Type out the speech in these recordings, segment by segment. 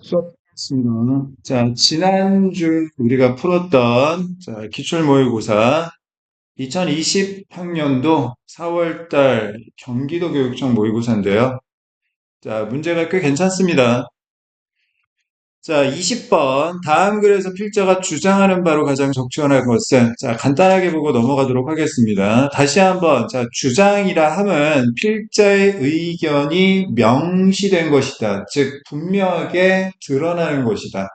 수업했습니다. 자, 지난주 우리가 풀었던 기출 모의고사 2020 학년도 4월달 경기도 교육청 모의고사인데요. 자, 문제가 꽤 괜찮습니다. 자, 20번. 다음 글에서 필자가 주장하는 바로 가장 적절한 것은, 자, 간단하게 보고 넘어가도록 하겠습니다. 다시 한번, 자, 주장이라 함은 필자의 의견이 명시된 것이다. 즉, 분명하게 드러나는 것이다.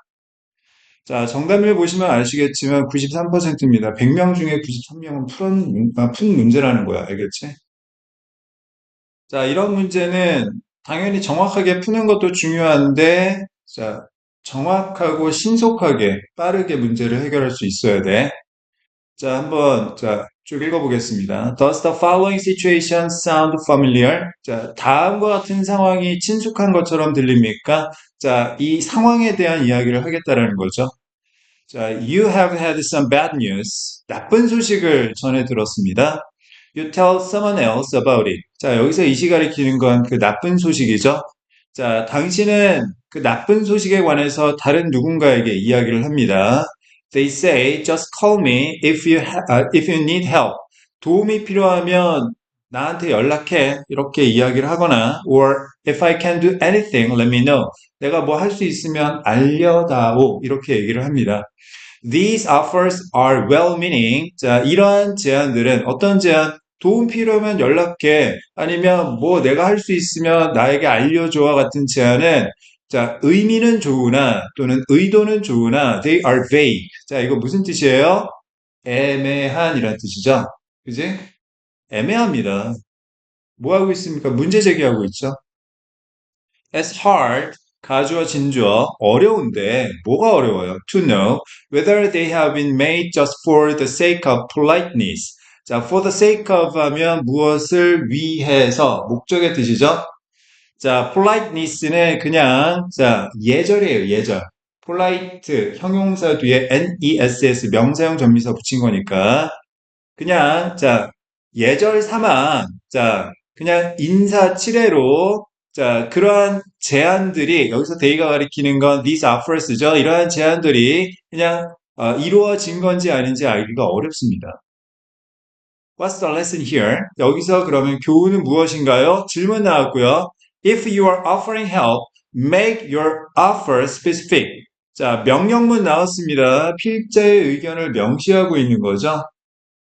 자, 정답을 보시면 아시겠지만 93%입니다. 100명 중에 93명은 푼 문제라는 거야. 알겠지? 자, 이런 문제는 당연히 정확하게 푸는 것도 중요한데, 자, 정확하고 신속하게 빠르게 문제를 해결할 수 있어야 돼. 자, 한번, 자, 쭉 읽어보겠습니다. Does the following situation sound familiar? 자, 다음과 같은 상황이 친숙한 것처럼 들립니까? 자, 이 상황에 대한 이야기를 하겠다라는 거죠. 자, you have had some bad news. 나쁜 소식을 전해 들었습니다. You tell someone else about it. 자, 여기서 이시 가리키는 건 그 나쁜 소식이죠. 자, 당신은 그 나쁜 소식에 관해서 다른 누군가에게 이야기를 합니다. They say, just call me if you need help. 도움이 필요하면 나한테 연락해. 이렇게 이야기를 하거나, or if I can do anything, let me know. 내가 뭐 할 수 있으면 알려다오. 이렇게 얘기를 합니다. These offers are well-meaning. 자, 이러한 제안들은 어떤 제안? 도움 필요하면 연락해. 아니면 뭐 내가 할 수 있으면 나에게 알려줘와 같은 제안은 자, 의미는 좋으나 또는 의도는 좋으나 they are vague. 자, 이거 무슨 뜻이에요? 애매한이란 뜻이죠. 그지? 애매합니다. 뭐 하고 있습니까? 문제 제기하고 있죠. As hard, 가주어 진주어, 어려운데 뭐가 어려워요? To know whether they have been made just for the sake of politeness. 자, for the sake of 하면 무엇을 위해서, 목적의 뜻이죠? 자, politeness는 그냥, 자, 예절이에요, 예절. polite, 형용사 뒤에 ness, 명사형 전미사 붙인 거니까. 그냥, 자, 예절 삼아, 자, 그냥 인사 치레로, 자, 그러한 제안들이, 여기서 데이가 가리키는 건 these offers죠. 이러한 제안들이 그냥 이루어진 건지 아닌지 알기가 어렵습니다. What's the lesson here? 여기서 그러면 교훈은 무엇인가요? 질문 나왔고요. If you are offering help, make your offer specific. 자, 명령문 나왔습니다. 필자의 의견을 명시하고 있는 거죠.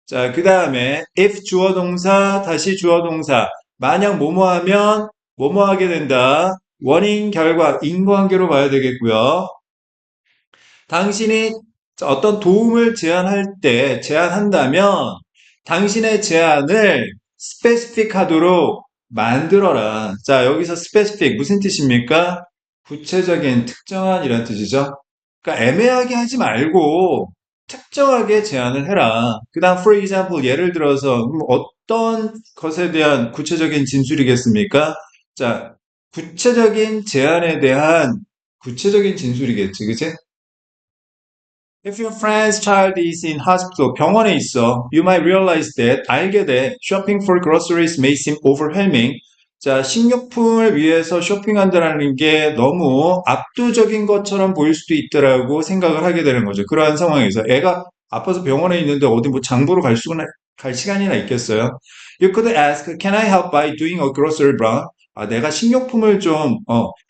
자, 그 다음에 if 주어 동사 다시 주어 동사 만약 뭐뭐 하면 뭐뭐 하게 된다. 원인 결과 인과관계로 봐야 되겠고요. 당신이 어떤 도움을 제안한다면 당신의 제안을 스페시픽 하도록 만들어라. 자, 여기서 스페시픽 무슨 뜻입니까? 구체적인 특정한 이란 뜻이죠. 그러니까 애매하게 하지 말고 특정하게 제안을 해라. 그 다음, for example, 예를 들어서 어떤 것에 대한 구체적인 진술이겠습니까? 자, 구체적인 제안에 대한 구체적인 진술이겠지, 그치? If your friend's child is in hospital, 병원에 있어, you might realize that, 알게 돼, shopping for groceries may seem overwhelming. 자, 식료품을 위해서 쇼핑한다는 게 너무 압도적인 것처럼 보일 수도 있더라고 생각을 하게 되는 거죠. 그러한 상황에서 애가 아파서 병원에 있는데 어디 뭐 장보러 갈 시간이나 있겠어요? You could ask, can I help by doing a grocery run? 아, 내가 식료품을 좀,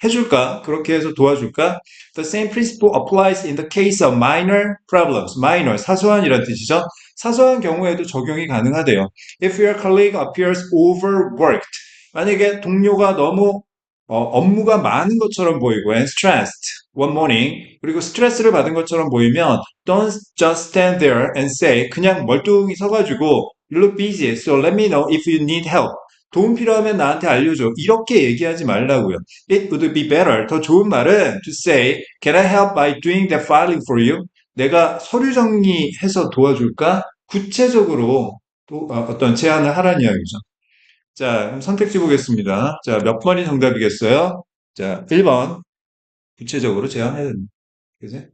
해줄까? 그렇게 해서 도와줄까? The same principle applies in the case of minor problems. minor, 사소한이란 뜻이죠. 사소한 경우에도 적용이 가능하대요. If your colleague appears overworked, 만약에 동료가 너무 업무가 많은 것처럼 보이고 and stressed one morning, 그리고 스트레스를 받은 것처럼 보이면 don't just stand there and say, 그냥 멀뚱히 서가지고 you look busy, so let me know if you need help. 도움 필요하면 나한테 알려줘. 이렇게 얘기하지 말라고요. It would be better. 더 좋은 말은 to say, can I help by doing the filing for you? 내가 서류 정리해서 도와줄까? 구체적으로 어떤 제안을 하라는 이야기죠. 자, 그럼 선택지 보겠습니다. 자, 몇 번이 정답이겠어요? 자, 1번. 구체적으로 제안해야 됩니다. 그지?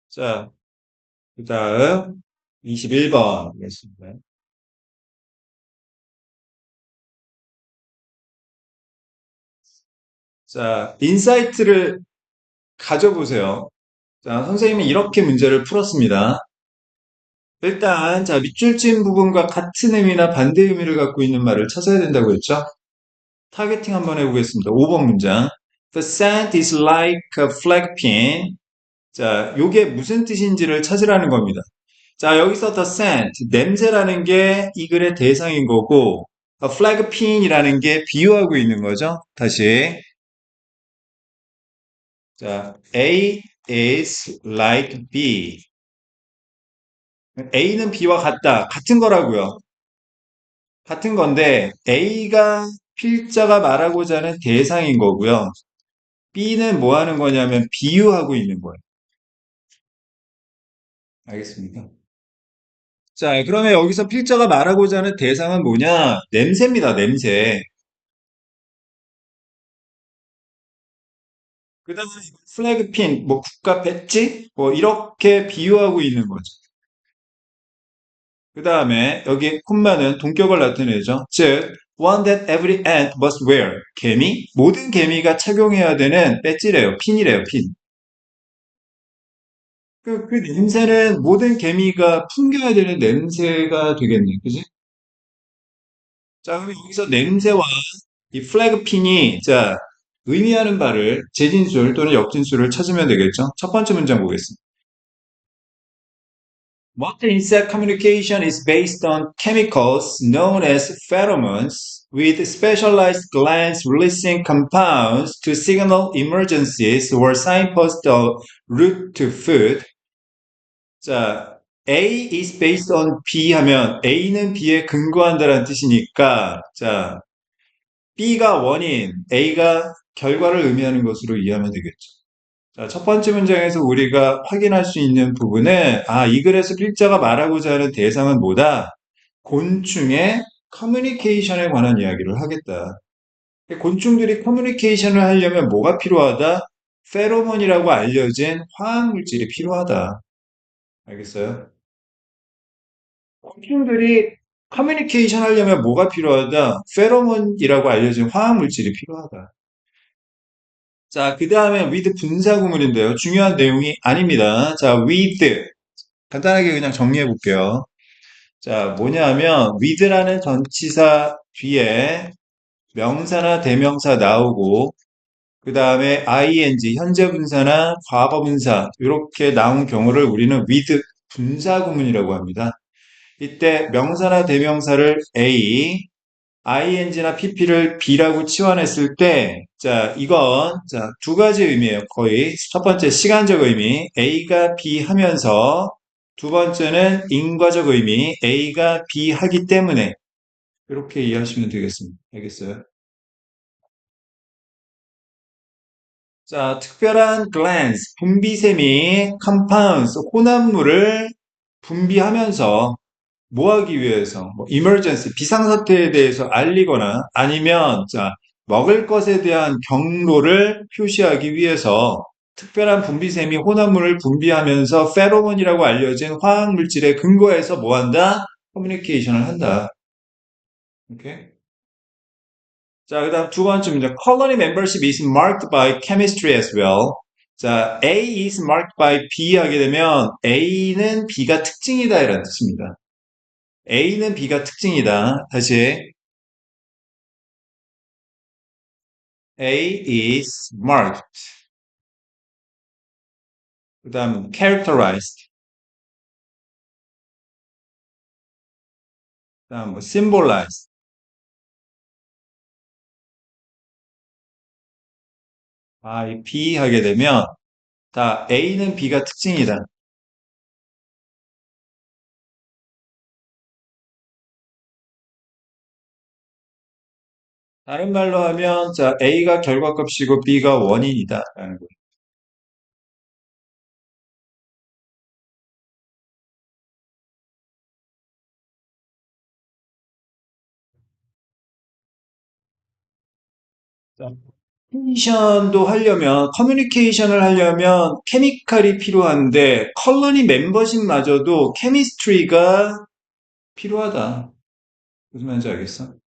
자, 그 다음 21번 하겠습니다. 자, 인사이트를 가져보세요. 자, 선생님이 이렇게 문제를 풀었습니다. 일단, 자, 밑줄진 부분과 같은 의미나 반대 의미를 갖고 있는 말을 찾아야 된다고 했죠? 타겟팅 한번 해보겠습니다. 5번 문장. The scent is like a flag pin. 자, 요게 무슨 뜻인지를 찾으라는 겁니다. 자, 여기서 the scent, 냄새라는 게 이 글의 대상인 거고, a flag pin이라는 게 비유하고 있는 거죠. 다시. 자, A is like B. A는 B와 같다. 같은 거라고요. 같은 건데, A가 필자가 말하고자 하는 대상인 거고요. B는 뭐 하는 거냐면 비유하고 있는 거예요. 알겠습니까? 자, 그러면 여기서 필자가 말하고자 하는 대상은 뭐냐? 냄새입니다, 냄새. 그 다음에 플래그 핀, 뭐 국가 배지? 뭐 이렇게 비유하고 있는 거죠. 그 다음에 여기 콤마는 동격을 나타내죠. 즉, one that every ant must wear. 개미? 모든 개미가 착용해야 되는 배지래요. 핀이래요, 핀. 그 냄새는 모든 개미가 풍겨야 되는 냄새가 되겠네. 그지? 자, 그럼 여기서 냄새와 이 플래그 핀이, 자, 의미하는 바를 재진술 또는 역진술을 찾으면 되겠죠. 첫 번째 문장 보겠습니다. Multi-insect communication is based on chemicals known as pheromones, with specialized glands releasing compounds to signal emergencies or signpost a route to food. 자, A is based on B 하면 A는 B에 근거한다는 뜻이니까, 자, B가 원인, A가 결과를 의미하는 것으로 이해하면 되겠죠. 자, 첫 번째 문장에서 우리가 확인할 수 있는 부분은, 아, 이 글에서 필자가 말하고자 하는 대상은 뭐다? 곤충의 커뮤니케이션에 관한 이야기를 하겠다. 곤충들이 커뮤니케이션을 하려면 뭐가 필요하다? 페로몬이라고 알려진 화학물질이 필요하다. 알겠어요? 곤충들이 커뮤니케이션 하려면 뭐가 필요하다? 페로몬이라고 알려진 화학물질이 필요하다. 자, 그 다음에 with 분사구문인데요. 중요한 내용이 아닙니다. 자, with. 간단하게 그냥 정리해 볼게요. 자, 뭐냐 하면 with라는 전치사 뒤에 명사나 대명사 나오고 그 다음에 ing, 현재 분사나 과거 분사 이렇게 나온 경우를 우리는 with 분사구문이라고 합니다. 이때 명사나 대명사를 A, ing나 pp를 b라고 치환했을 때, 자, 이건, 자, 두 가지 의미예요. 거의. 첫 번째, 시간적 의미, A가 B 하면서, 두 번째는 인과적 의미, A가 B 하기 때문에, 이렇게 이해하시면 되겠습니다. 알겠어요? 자, 특별한 glands, 분비샘이 compounds, 혼합물을 분비하면서, 뭐 하기 위해서, 뭐, emergency, 비상사태에 대해서 알리거나 아니면, 자, 먹을 것에 대한 경로를 표시하기 위해서 특별한 분비샘이 혼합물을 분비하면서 페로몬이라고 알려진 화학물질에 근거해서 뭐 한다? 커뮤니케이션을 한다. 오케이? 자, 그 다음 두 번째 문제. Colony membership is marked by chemistry as well. 자, A is marked by B 하게 되면 A는 B가 특징이다 이런 뜻입니다. A는 B가 특징이다. 다시 A is marked. 그 다음 characterized. 그 다음 뭐 symbolized. by B 하게 되면 다 A는 B가 특징이다. 다른 말로 하면 자 A가 결과값이고 B가 원인이다라는 거예요. 자, 커뮤니케이션을 하려면 케미칼이 필요한데 컬러니 멤버십마저도 케미스트리가 필요하다. 무슨 말인지 알겠어?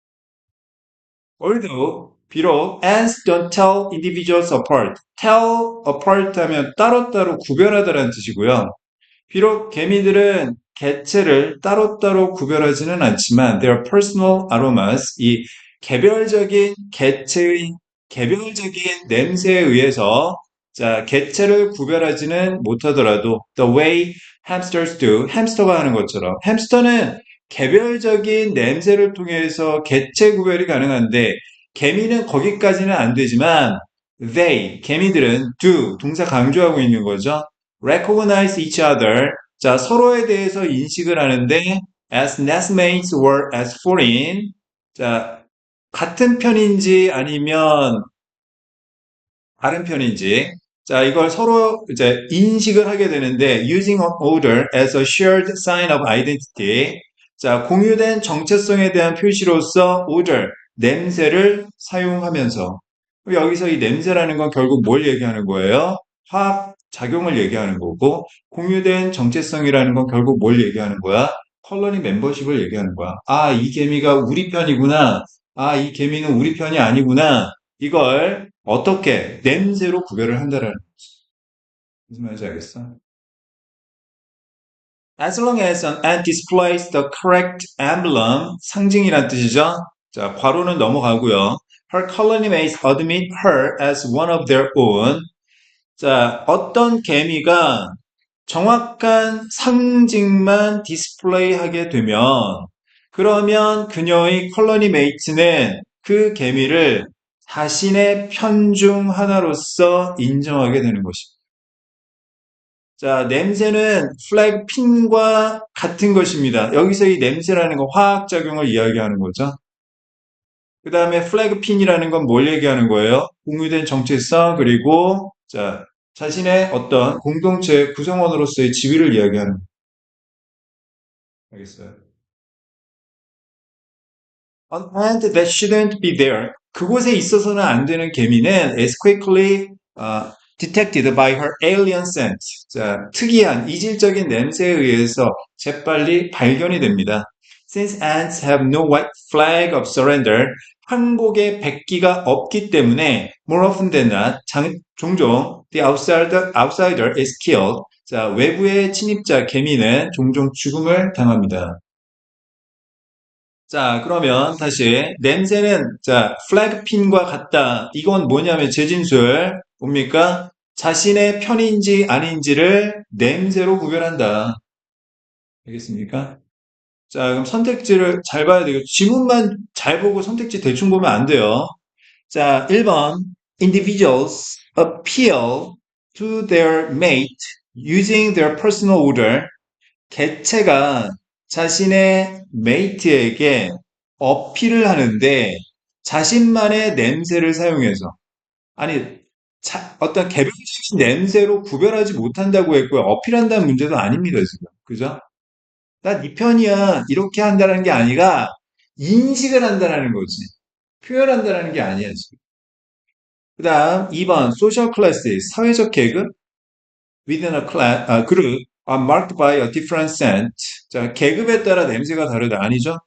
Although 비록 ants don't tell individuals apart. tell apart 하면 따로따로 구별하다라는 뜻이고요. 비록 개미들은 개체를 따로따로 구별하지는 않지만 their personal aromas, 이 개별적인 개체의 개별적인 냄새에 의해서 자, 개체를 구별하지는 못하더라도 the way hamsters do, 햄스터가 하는 것처럼 햄스터는 개별적인 냄새를 통해서 개체 구별이 가능한데 개미는 거기까지는 안 되지만 they, 개미들은 do, 동사 강조하고 있는 거죠. recognize each other. 자, 서로에 대해서 인식을 하는데 as nestmates or as foreign. 자, 같은 편인지 아니면 다른 편인지. 자, 이걸 서로 이제 인식을 하게 되는데 using an odor as a shared sign of identity. 자, 공유된 정체성에 대한 표시로서 odor, 냄새를 사용하면서 여기서 이 냄새라는 건 결국 뭘 얘기하는 거예요? 화학 작용을 얘기하는 거고 공유된 정체성이라는 건 결국 뭘 얘기하는 거야? 컬러니 멤버십을 얘기하는 거야. 아, 이 개미가 우리 편이구나. 아, 이 개미는 우리 편이 아니구나. 이걸 어떻게 냄새로 구별을 한다라는 거지. 무슨 말인지 알겠어? As long as an ant displays the correct emblem, 상징이란 뜻이죠. 자, 괄호는 넘어가고요. Her colony mates admit her as one of their own. 자, 어떤 개미가 정확한 상징만 디스플레이하게 되면 그러면 그녀의 컬러니 메이트는 그 개미를 자신의 편 중 하나로서 인정하게 되는 것입니다. 자, 냄새는 플래그 핀과 같은 것입니다. 여기서 이 냄새라는 건 화학작용을 이야기하는 거죠. 그 다음에 플래그 핀이라는 건 뭘 얘기하는 거예요? 공유된 정체성, 그리고, 자, 자신의 어떤 공동체 구성원으로서의 지위를 이야기하는 거예요. 알겠어요? An ant that shouldn't be there. 그곳에 있어서는 안 되는 개미는 is quickly detected by her alien scent. 자, 특이한 이질적인 냄새에 의해서 재빨리 발견이 됩니다. Since ants have no white flag of surrender, 항복의 백기가 없기 때문에 more often than not, 종종 the outsider is killed. 자, 외부의 침입자 개미는 종종 죽음을 당합니다. 자, 그러면 다시 냄새는 자, 플래그핀과 같다. 이건 뭐냐면 재진술 뭡니까? 자신의 편인지 아닌지를 냄새로 구별한다. 알겠습니까? 자, 그럼 선택지를 잘 봐야 되고 지문만 잘 보고 선택지 대충 보면 안 돼요. 자, 1번 individuals appeal to their mate using their personal odor. 개체가 자신의 메이트에게 어필을 하는데 자신만의 냄새를 사용해서 아니 어떤 개별적인 냄새로 구별하지 못한다고 했고요. 어필한다는 문제도 아닙니다, 지금. 그죠? 나 네 편이야. 이렇게 한다는 게 아니라 인식을 한다는 거지. 표현한다는 게 아니야, 지금. 그 다음 2번 social classes 사회적 계급 within a class, group are marked by a different scent. 자, 계급에 따라 냄새가 다르다. 아니죠?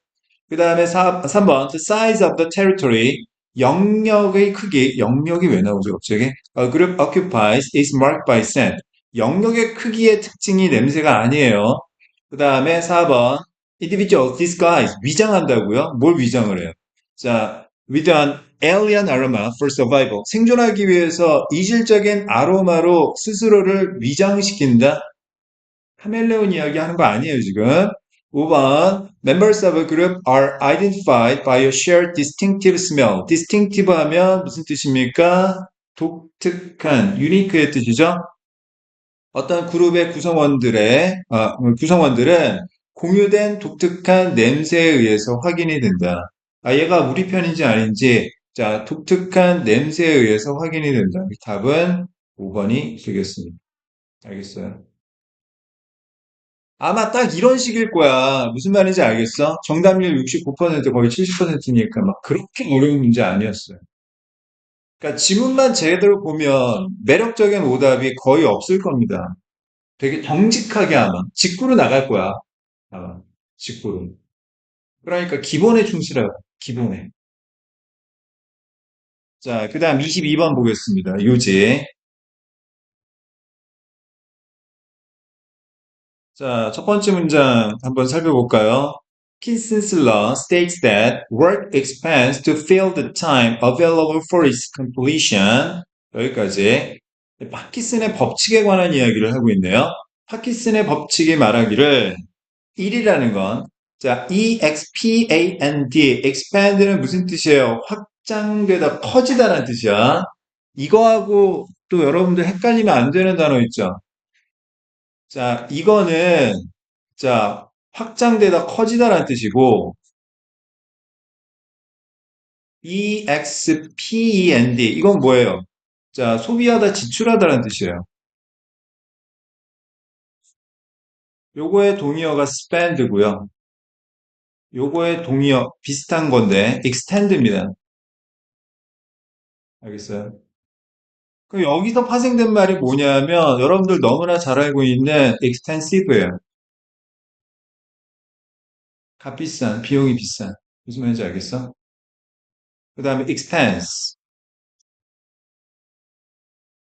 그 다음에 3번, the size of the territory. 영역의 크기, 영역이 왜 나오죠, 갑자기? A group occupies is marked by scent. 영역의 크기의 특징이 냄새가 아니에요. 그 다음에 4번, individual disguise. 위장한다고요? 뭘 위장을 해요? 자, with an alien aroma for survival. 생존하기 위해서 이질적인 아로마로 스스로를 위장시킨다? 카멜레온 이야기 하는 거 아니에요, 지금. 5번, members of a group are identified by a shared distinctive smell. distinctive 하면 무슨 뜻입니까? 독특한, unique의 뜻이죠. 어떤 그룹의 구성원들은 공유된 독특한 냄새에 의해서 확인이 된다. 아, 얘가 우리 편인지 아닌지, 자, 독특한 냄새에 의해서 확인이 된다. 답은 5번이 되겠습니다. 알겠어요? 아마 딱 이런 식일 거야. 무슨 말인지 알겠어? 정답률 69%, 거의 70%니까 막 그렇게 어려운 문제 아니었어요. 그러니까 지문만 제대로 보면 매력적인 오답이 거의 없을 겁니다. 되게 정직하게 아마 직구로 나갈 거야. 아마 직구로. 그러니까 기본에 충실하고 기본에. 자, 그 다음 22번 보겠습니다. 유지. 자, 첫 번째 문장 한번 살펴볼까요? Kinsler states that work expands to fill the time available for its completion. 여기까지. 파키슨의 법칙에 관한 이야기를 하고 있네요. 파키슨의 법칙이 말하기를 1이라는 건, 자, expand, expand는 무슨 뜻이에요? 확장되다, 커지다라는 뜻이야. 이거하고 또 여러분들 헷갈리면 안 되는 단어 있죠? 자, 이거는, 자, 확장되다, 커지다라는 뜻이고, expand, 이건 뭐예요? 자, 소비하다, 지출하다라는 뜻이에요. 요거의 동의어가 spend고요. 요거의 동의어 비슷한 건데, extend입니다. 알겠어요? 그럼 여기서 파생된 말이 뭐냐면 여러분들 너무나 잘 알고 있는 extensive예요. 값비싼, 비용이 비싼. 무슨 말인지 알겠어? 그 다음에 expense.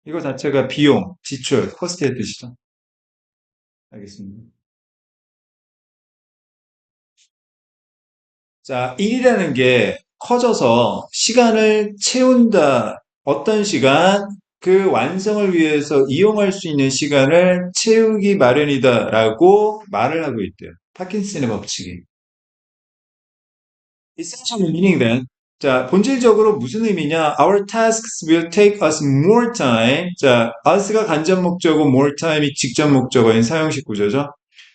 이거 자체가 비용, 지출, 코스트의 뜻이죠. 알겠습니다. 자, 일이라는 게 커져서 시간을 채운다. 어떤 시간? 그 완성을 위해서 이용할 수 있는 시간을 채우기 마련이다라고 말을 하고 있대요. 파킨슨의 법칙이. Essential meaning then. 자, 본질적으로 무슨 의미냐? Our tasks will take us more time. 자, us가 간접 목적어, more time이 직접 목적어인 사용식 구조죠.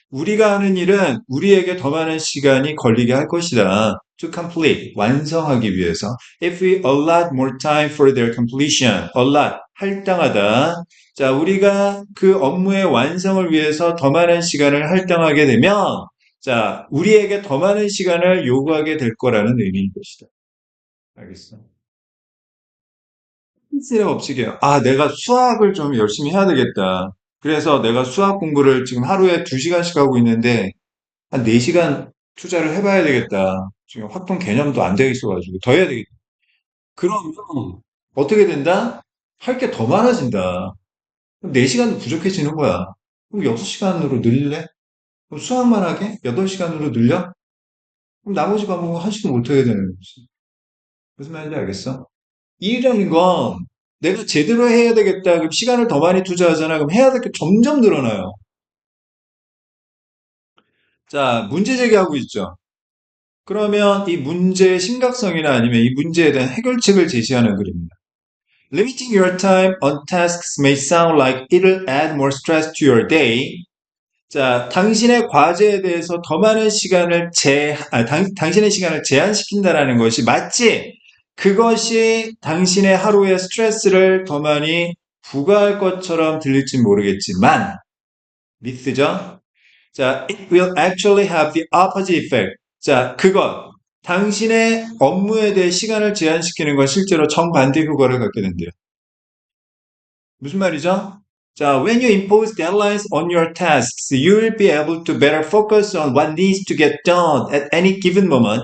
우리가 하는 일은 우리에게 더 많은 시간이 걸리게 할 것이다. To complete, 완성하기 위해서. If we allot more time for their completion, allot, 할당하다. 자, 우리가 그 업무의 완성을 위해서 더 많은 시간을 할당하게 되면, 자, 우리에게 더 많은 시간을 요구하게 될 거라는 의미인 것이다. 알겠어. 힌스의 법칙이에요. 아, 내가 수학을 좀 열심히 해야 되겠다. 그래서 내가 수학 공부를 지금 하루에 2시간씩 하고 있는데, 한 4시간 투자를 해봐야 되겠다. 지금 확통 개념도 안 되어 있어가지고 더 해야 되겠다. 그러면 어떻게 된다? 할 게 더 많아진다. 그럼 4시간도 부족해지는 거야. 그럼 6시간으로 늘릴래? 그럼 수학만 하게? 8시간으로 늘려? 그럼 나머지 과목은 한시도 못하게 되는 거지. 무슨 말인지 알겠어? 일이라는 건 내가 제대로 해야 되겠다. 그럼 시간을 더 많이 투자하잖아. 그럼 해야 될 게 점점 늘어나요. 자, 문제 제기하고 있죠. 그러면 이 문제의 심각성이나 아니면 이 문제에 대한 해결책을 제시하는 글입니다. Limiting your time on tasks may sound like it'll add more stress to your day. 자, 당신의 과제에 대해서 더 많은 시간을 당신의 시간을 제한시킨다라는 것이 맞지? 그것이 당신의 하루의 스트레스를 더 많이 부과할 것처럼 들릴지 모르겠지만, 미스죠? 자, it will actually have the opposite effect. 자, 그것. 당신의 업무에 대해 시간을 제한시키는 건 실제로 정반대 효과를 갖게 된대요. 무슨 말이죠? 자, when you impose deadlines on your tasks, you will be able to better focus on what needs to get done at any given moment,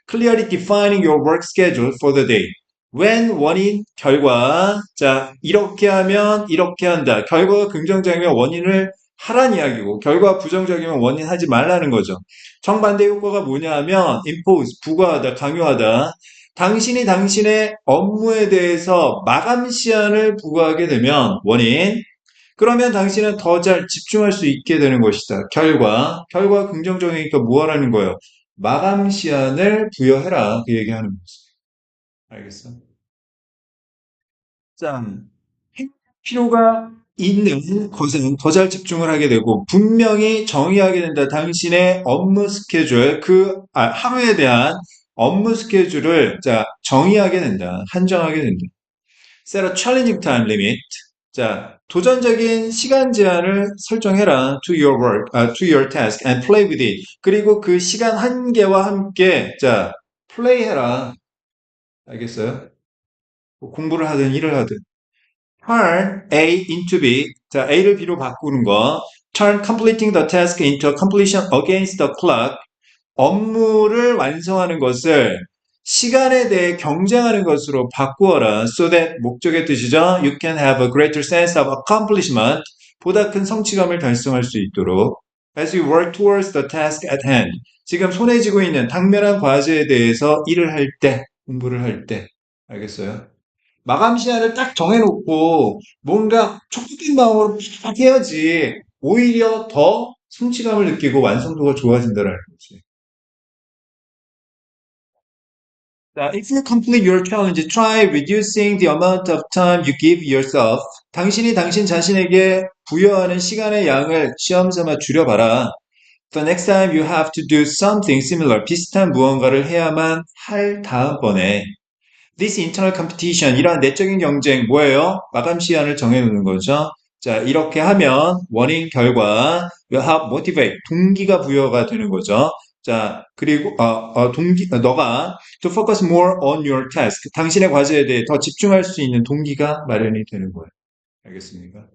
clearly defining your work schedule for the day. when 원인, 결과. 자, 이렇게 하면 이렇게 한다. 결과가 긍정적이면 원인을 하란 이야기고, 결과가 부정적이면 원인 하지 말라는 거죠. 정반대 효과가 뭐냐 하면, impose, 부과하다, 강요하다. 당신이 당신의 업무에 대해서 마감 시한을 부과하게 되면 원인, 그러면 당신은 더 잘 집중할 수 있게 되는 것이다. 결과 긍정적이니까 뭐 하라는 거예요? 마감 시한을 부여해라. 그 얘기하는 거지. 알겠어? 자, 필요가 있는 것은 더 잘 집중을 하게 되고 분명히 정의하게 된다. 당신의 업무 스케줄, 하루에 대한 업무 스케줄을 자, 정의하게 된다. 한정하게 된다. Set a challenging time limit. 자, 도전적인 시간 제한을 설정해라. To your work, to your task and play with it. 그리고 그 시간 한계와 함께 자, 플레이해라. 알겠어요? 뭐 공부를 하든 일을 하든. Turn A into B. 자, A를 B로 바꾸는 거. Turn completing the task into completion against the clock. 업무를 완성하는 것을 시간에 대해 경쟁하는 것으로 바꾸어라. So that 목적의 뜻이죠. You can have a greater sense of accomplishment. 보다 큰 성취감을 달성할 수 있도록. As you work towards the task at hand. 지금 손에 쥐고 있는 당면한 과제에 대해서 일을 할 때, 공부를 할 때. 알겠어요? 마감 시간을 딱 정해놓고 뭔가 촉진 마음으로 딱 해야지 오히려 더 성취감을 느끼고 완성도가 좋아진다는 거지. 자, if you complete your challenge, try reducing the amount of time you give yourself. 당신이 당신 자신에게 부여하는 시간의 양을 시험삼아 줄여봐라. The next time you have to do something similar, 비슷한 무언가를 해야만 할 다음번에 This internal competition, 이러한 내적인 경쟁, 뭐예요? 마감 시한을 정해놓는 거죠. 자, 이렇게 하면 원인, 결과, will help motivate, 동기가 부여가 되는 거죠. 자, 그리고, 너가 to focus more on your task, 당신의 과제에 대해 더 집중할 수 있는 동기가 마련이 되는 거예요. 알겠습니까?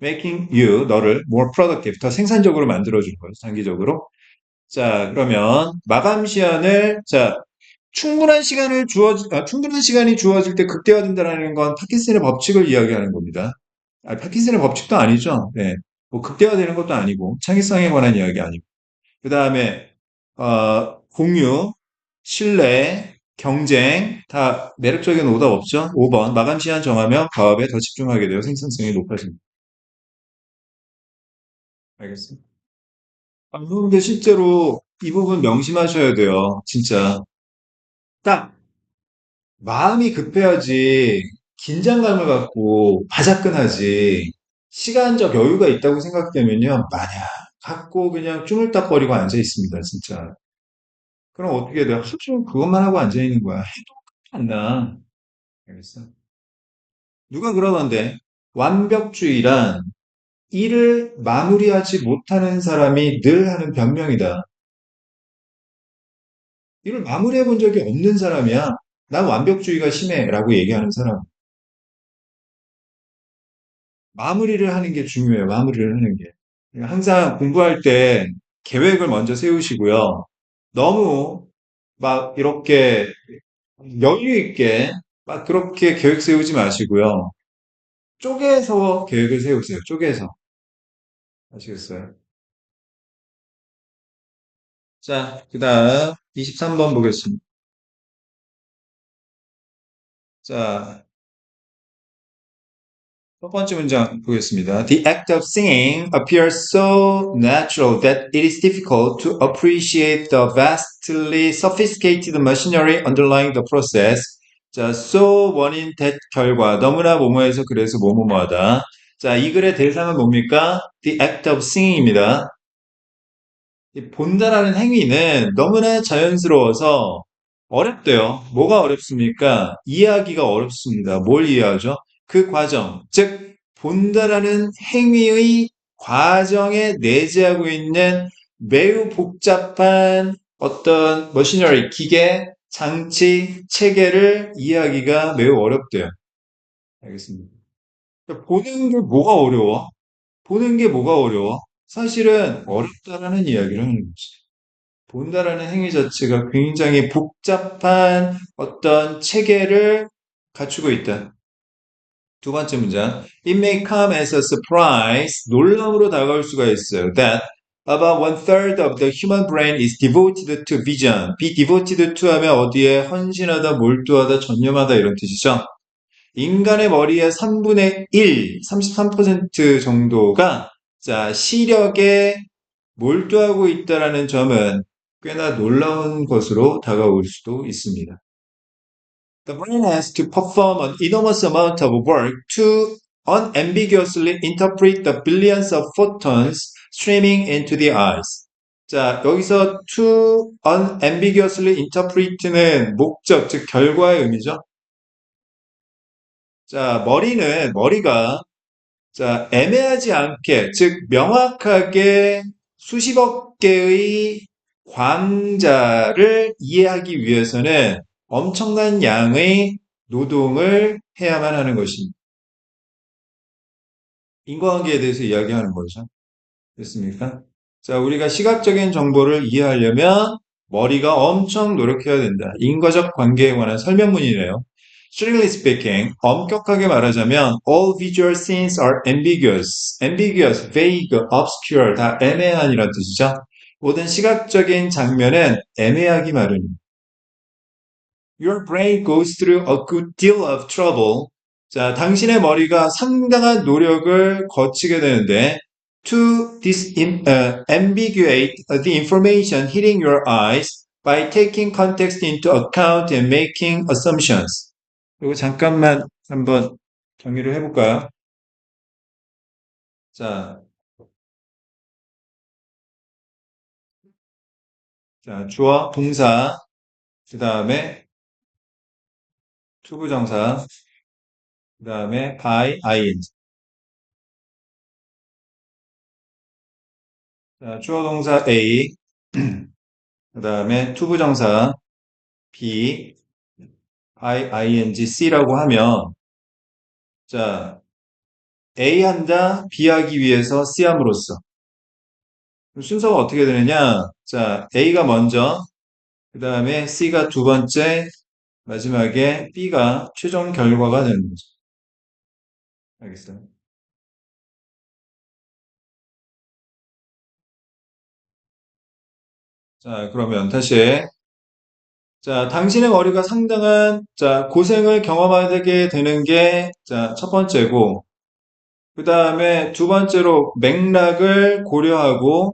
Making you, 너를 more productive, 더 생산적으로 만들어줄 거예요, 장기적으로. 자, 그러면 마감 시한을, 자, 충분한 시간이 주어질 때 극대화된다는 건 파킨슨의 법칙을 이야기하는 겁니다. 파킨슨의 법칙도 아니죠. 네. 뭐 극대화되는 것도 아니고, 창의성에 관한 이야기 아니고. 그 다음에, 공유, 신뢰, 경쟁, 다 매력적인 오답 없죠? 5번, 마감 시한 정하면 과업에 더 집중하게 되어 생산성이 높아집니다. 알겠습니다. 근데 실제로 이 부분 명심하셔야 돼요. 진짜. 딱 마음이 급해야지 긴장감을 갖고 바자끈하지 시간적 여유가 있다고 생각되면요 마냥 갖고 그냥 쪼물딱거리고 앉아 있습니다 진짜. 그럼 어떻게 돼요? 하루 종일 그것만 하고 앉아 있는 거야. 해도 끝이 안 나. 알겠어? 누가 그러던데 완벽주의란 일을 마무리하지 못하는 사람이 늘 하는 변명이다. 일을 마무리해 본 적이 없는 사람이야. 난 완벽주의가 심해라고 얘기하는 사람. 마무리를 하는 게 중요해요. 마무리를 하는 게. 항상 공부할 때 계획을 먼저 세우시고요. 너무 막 이렇게 여유 있게 막 그렇게 계획 세우지 마시고요. 쪼개서 계획을 세우세요. 쪼개서. 아시겠어요? 자, 그 다음 23번 보겠습니다. 자, 첫 번째 문장 보겠습니다. The act of singing appears so natural that it is difficult to appreciate the vastly sophisticated machinery underlying the process. 자, so 원인 that 결과 너무나 뭐뭐해서 그래서 뭐뭐하다. 자, 이 글의 대상은 뭡니까? The act of singing입니다. 이 본다라는 행위는 너무나 자연스러워서 어렵대요. 뭐가 어렵습니까? 이해하기가 어렵습니다. 뭘 이해하죠? 그 과정, 즉 본다라는 행위의 과정에 내재하고 있는 매우 복잡한 어떤 머시너리, 기계, 장치, 체계를 이해하기가 매우 어렵대요. 알겠습니다. 보는 게 뭐가 어려워? 보는 게 뭐가 어려워? 사실은 어렵다라는 이야기를 하는 거지. 본다라는 행위 자체가 굉장히 복잡한 어떤 체계를 갖추고 있다. 두 번째 문장. It may come as a surprise. 놀람으로 다가올 수가 있어요. That about one third of the human brain is devoted to vision. be devoted to 하면 어디에 헌신하다, 몰두하다, 전념하다 이런 뜻이죠. 인간의 머리의 3분의 1, 33% 정도가 자, 시력에 몰두하고 있다라는 점은 꽤나 놀라운 것으로 다가올 수도 있습니다. The brain has to perform an enormous amount of work to unambiguously interpret the billions of photons streaming into the eyes. 자, 여기서 to unambiguously interpret는 목적, 즉 결과의 의미죠. 자, 머리가 자, 애매하지 않게, 즉, 명확하게 수십억 개의 광자를 이해하기 위해서는 엄청난 양의 노동을 해야만 하는 것입니다. 인과관계에 대해서 이야기하는 거죠. 됐습니까? 자, 우리가 시각적인 정보를 이해하려면 머리가 엄청 노력해야 된다. 인과적 관계에 관한 설명문이네요. Strictly speaking, 엄격하게 말하자면 all visual scenes are ambiguous. ambiguous, vague, obscure 다 애매한이란 뜻이죠. 모든 시각적인 장면은 애매하기 마련입니다. Your brain goes through a good deal of trouble. 자, 당신의 머리가 상당한 노력을 거치게 되는데 to ambiguate the information hitting your eyes by taking context into account and making assumptions. 그리고 잠깐만 한번 정리를 해볼까요? 자, 주어, 동사, 그 다음에 투부정사, 그 다음에 by, ing. 자, 주어, 동사 A, 그 다음에 투부정사 B, by, ing, C라고 하면, 자, A 한다, B 하기 위해서 C 함으로써. 순서가 어떻게 되느냐? 자, A가 먼저, 그 다음에 C가 두 번째, 마지막에 B가 최종 결과가 되는 거죠. 알겠어요? 자, 그러면 다시. 자, 당신의 머리가 상당한, 자, 고생을 경험하게 되는 게, 자, 첫 번째고, 그 다음에 두 번째로 맥락을 고려하고,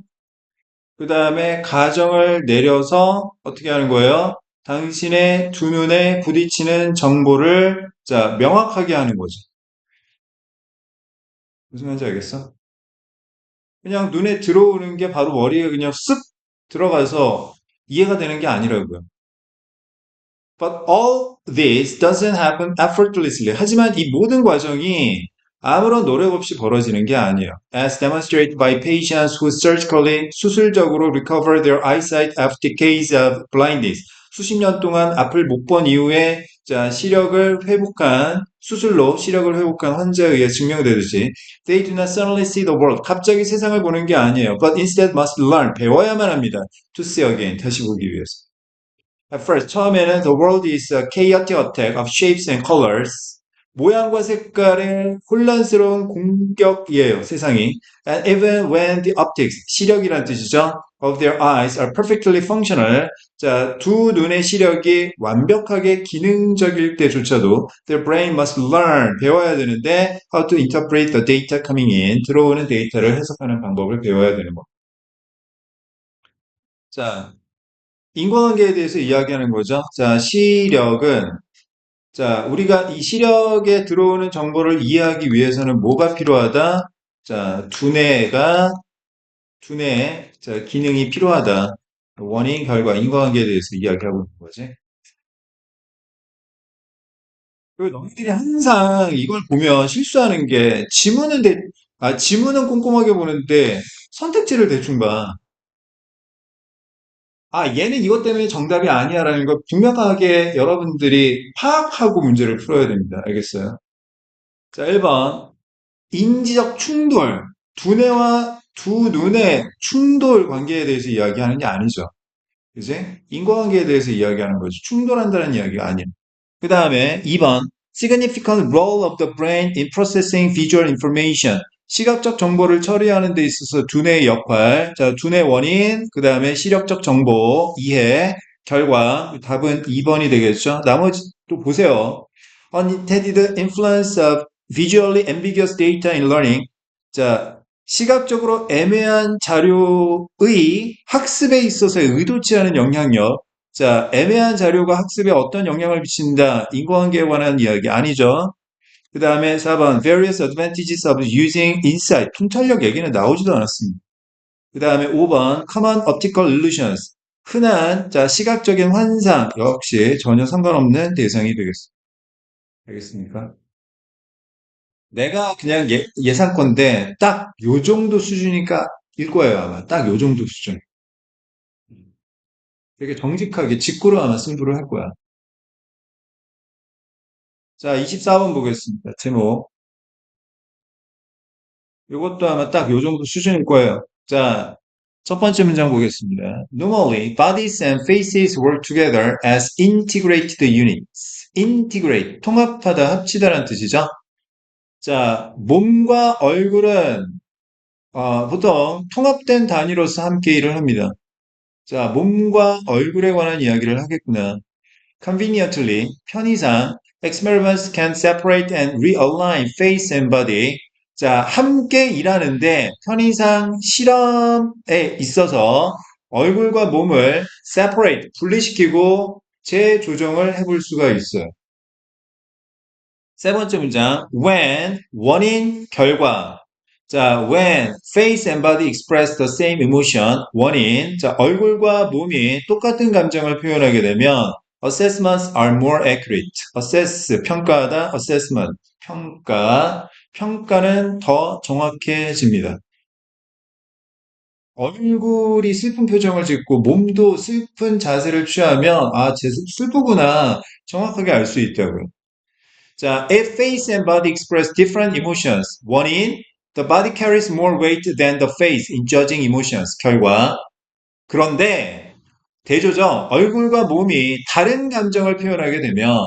그 다음에 가정을 내려서 어떻게 하는 거예요? 당신의 두 눈에 부딪히는 정보를, 자, 명확하게 하는 거죠. 무슨 말인지 알겠어? 그냥 눈에 들어오는 게 바로 머리에 그냥 쓱 들어가서 이해가 되는 게 아니라고요. But all this doesn't happen effortlessly. 하지만 이 모든 과정이 아무런 노력 없이 벌어지는 게 아니에요. As demonstrated by patients who surgically 수술적으로 recover their eyesight after decades of blindness. 수십 년 동안 앞을 못 본 이후에 자, 시력을 회복한 수술로 시력을 회복한 환자에 의해 증명되듯이 they do not suddenly see the world. 갑자기 세상을 보는 게 아니에요. But instead must learn. 배워야만 합니다. To see again. 다시 보기 위해서. At first, 처음에는 the world is a chaotic attack of shapes and colors. 모양과 색깔의 혼란스러운 공격이에요, 세상이. And even when the optics, 시력이란 뜻이죠, of their eyes are perfectly functional. 자, 두 눈의 시력이 완벽하게 기능적일 때조차도 their brain must learn, 배워야 되는데 how to interpret the data coming in, 들어오는 데이터를 해석하는 방법을 배워야 되는 거. 자, 인과관계에 대해서 이야기하는 거죠. 자, 시력은 자, 우리가 이 시력에 들어오는 정보를 이해하기 위해서는 뭐가 필요하다? 자, 두뇌의 자, 기능이 필요하다. 원인, 결과, 인과관계에 대해서 이야기하고 있는 거지. 그리고 너희들이 항상 이걸 보면 실수하는 게 지문은 꼼꼼하게 보는데 선택지를 대충 봐. 아, 얘는 이것 때문에 정답이 아니야라는 걸 분명하게 여러분들이 파악하고 문제를 풀어야 됩니다. 알겠어요? 자, 1번. 인지적 충돌. 두뇌와 두 눈의 충돌 관계에 대해서 이야기하는 게 아니죠. 그지? 인과관계에 대해서 이야기하는 거죠. 충돌한다는 이야기가 아니에요. 그 다음에 2번. Significant role of the brain in processing visual information. 시각적 정보를 처리하는 데 있어서 두뇌의 역할. 자, 두뇌 원인, 그 다음에 시력적 정보, 이해, 결과. 답은 2번이 되겠죠. 나머지 또 보세요. Unintended influence of visually ambiguous data in learning. 자, 시각적으로 애매한 자료의 학습에 있어서의 의도치 않은 영향력. 자, 애매한 자료가 학습에 어떤 영향을 미친다. 인과관계에 관한 이야기 아니죠. 그 다음에 4번, various advantages of using insight. 통찰력 얘기는 나오지도 않았습니다. 그 다음에 5번, common optical illusions. 흔한, 자, 시각적인 환상. 역시 전혀 상관없는 대상이 되겠습니다. 알겠습니까? 내가 그냥 예상컨대 딱 요 정도 수준이니까 일 거예요, 아마. 딱 요 정도 수준. 되게 정직하게 직구로 아마 승부를 할 거야. 자, 24번 보겠습니다. 제목. 요것도 아마 딱 요 정도 수준일 거예요. 자, 첫 번째 문장 보겠습니다. Normally, bodies and faces work together as integrated units. integrate, 통합하다, 합치다라는 뜻이죠. 자, 몸과 얼굴은 보통 통합된 단위로서 함께 일을 합니다. 자, 몸과 얼굴에 관한 이야기를 하겠구나. Conveniently, 편의상, experiments can separate and realign face and body. 자, 함께 일하는데 편의상 실험에 있어서 얼굴과 몸을 separate, 분리시키고 재조정을 해볼 수가 있어요. 세 번째 문장, when, 원인, 결과. 자, when face and body express the same emotion, 원인. 자, 얼굴과 몸이 똑같은 감정을 표현하게 되면 assessments are more accurate. assess, 평가하다, assessment, 평가. 평가는 더 정확해집니다. 얼굴이 슬픈 표정을 짓고 몸도 슬픈 자세를 취하면 쟤 슬프구나 정확하게 알 수 있다고요. 자, if face and body express different emotions, 원인, the body carries more weight than the face in judging emotions. 결과. 그런데 대조정, 얼굴과 몸이 다른 감정을 표현하게 되면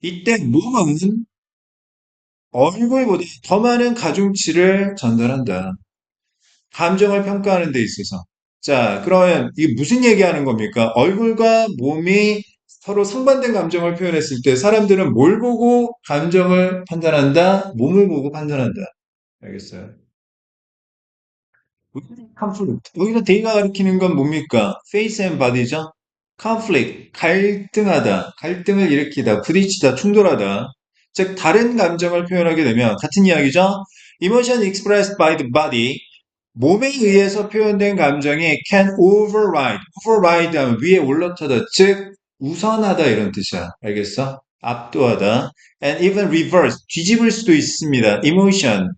이때 몸은 얼굴보다 더 많은 가중치를 전달한다. 감정을 평가하는 데 있어서. 자, 그러면 이게 무슨 얘기하는 겁니까? 얼굴과 몸이 서로 상반된 감정을 표현했을 때 사람들은 뭘 보고 감정을 판단한다? 몸을 보고 판단한다. 알겠어요? conflict. 여기서 데이가 가리키는 건 뭡니까? face and body죠? conflict. 갈등하다. 갈등을 일으키다. 부딪히다. 충돌하다. 즉, 다른 감정을 표현하게 되면 같은 이야기죠? emotion expressed by the body 몸에 의해서 표현된 감정이 can override. override 하면 위에 올라타다. 즉, 우선하다 이런 뜻이야. 알겠어? 압도하다. and even reverse. 뒤집을 수도 있습니다. emotion.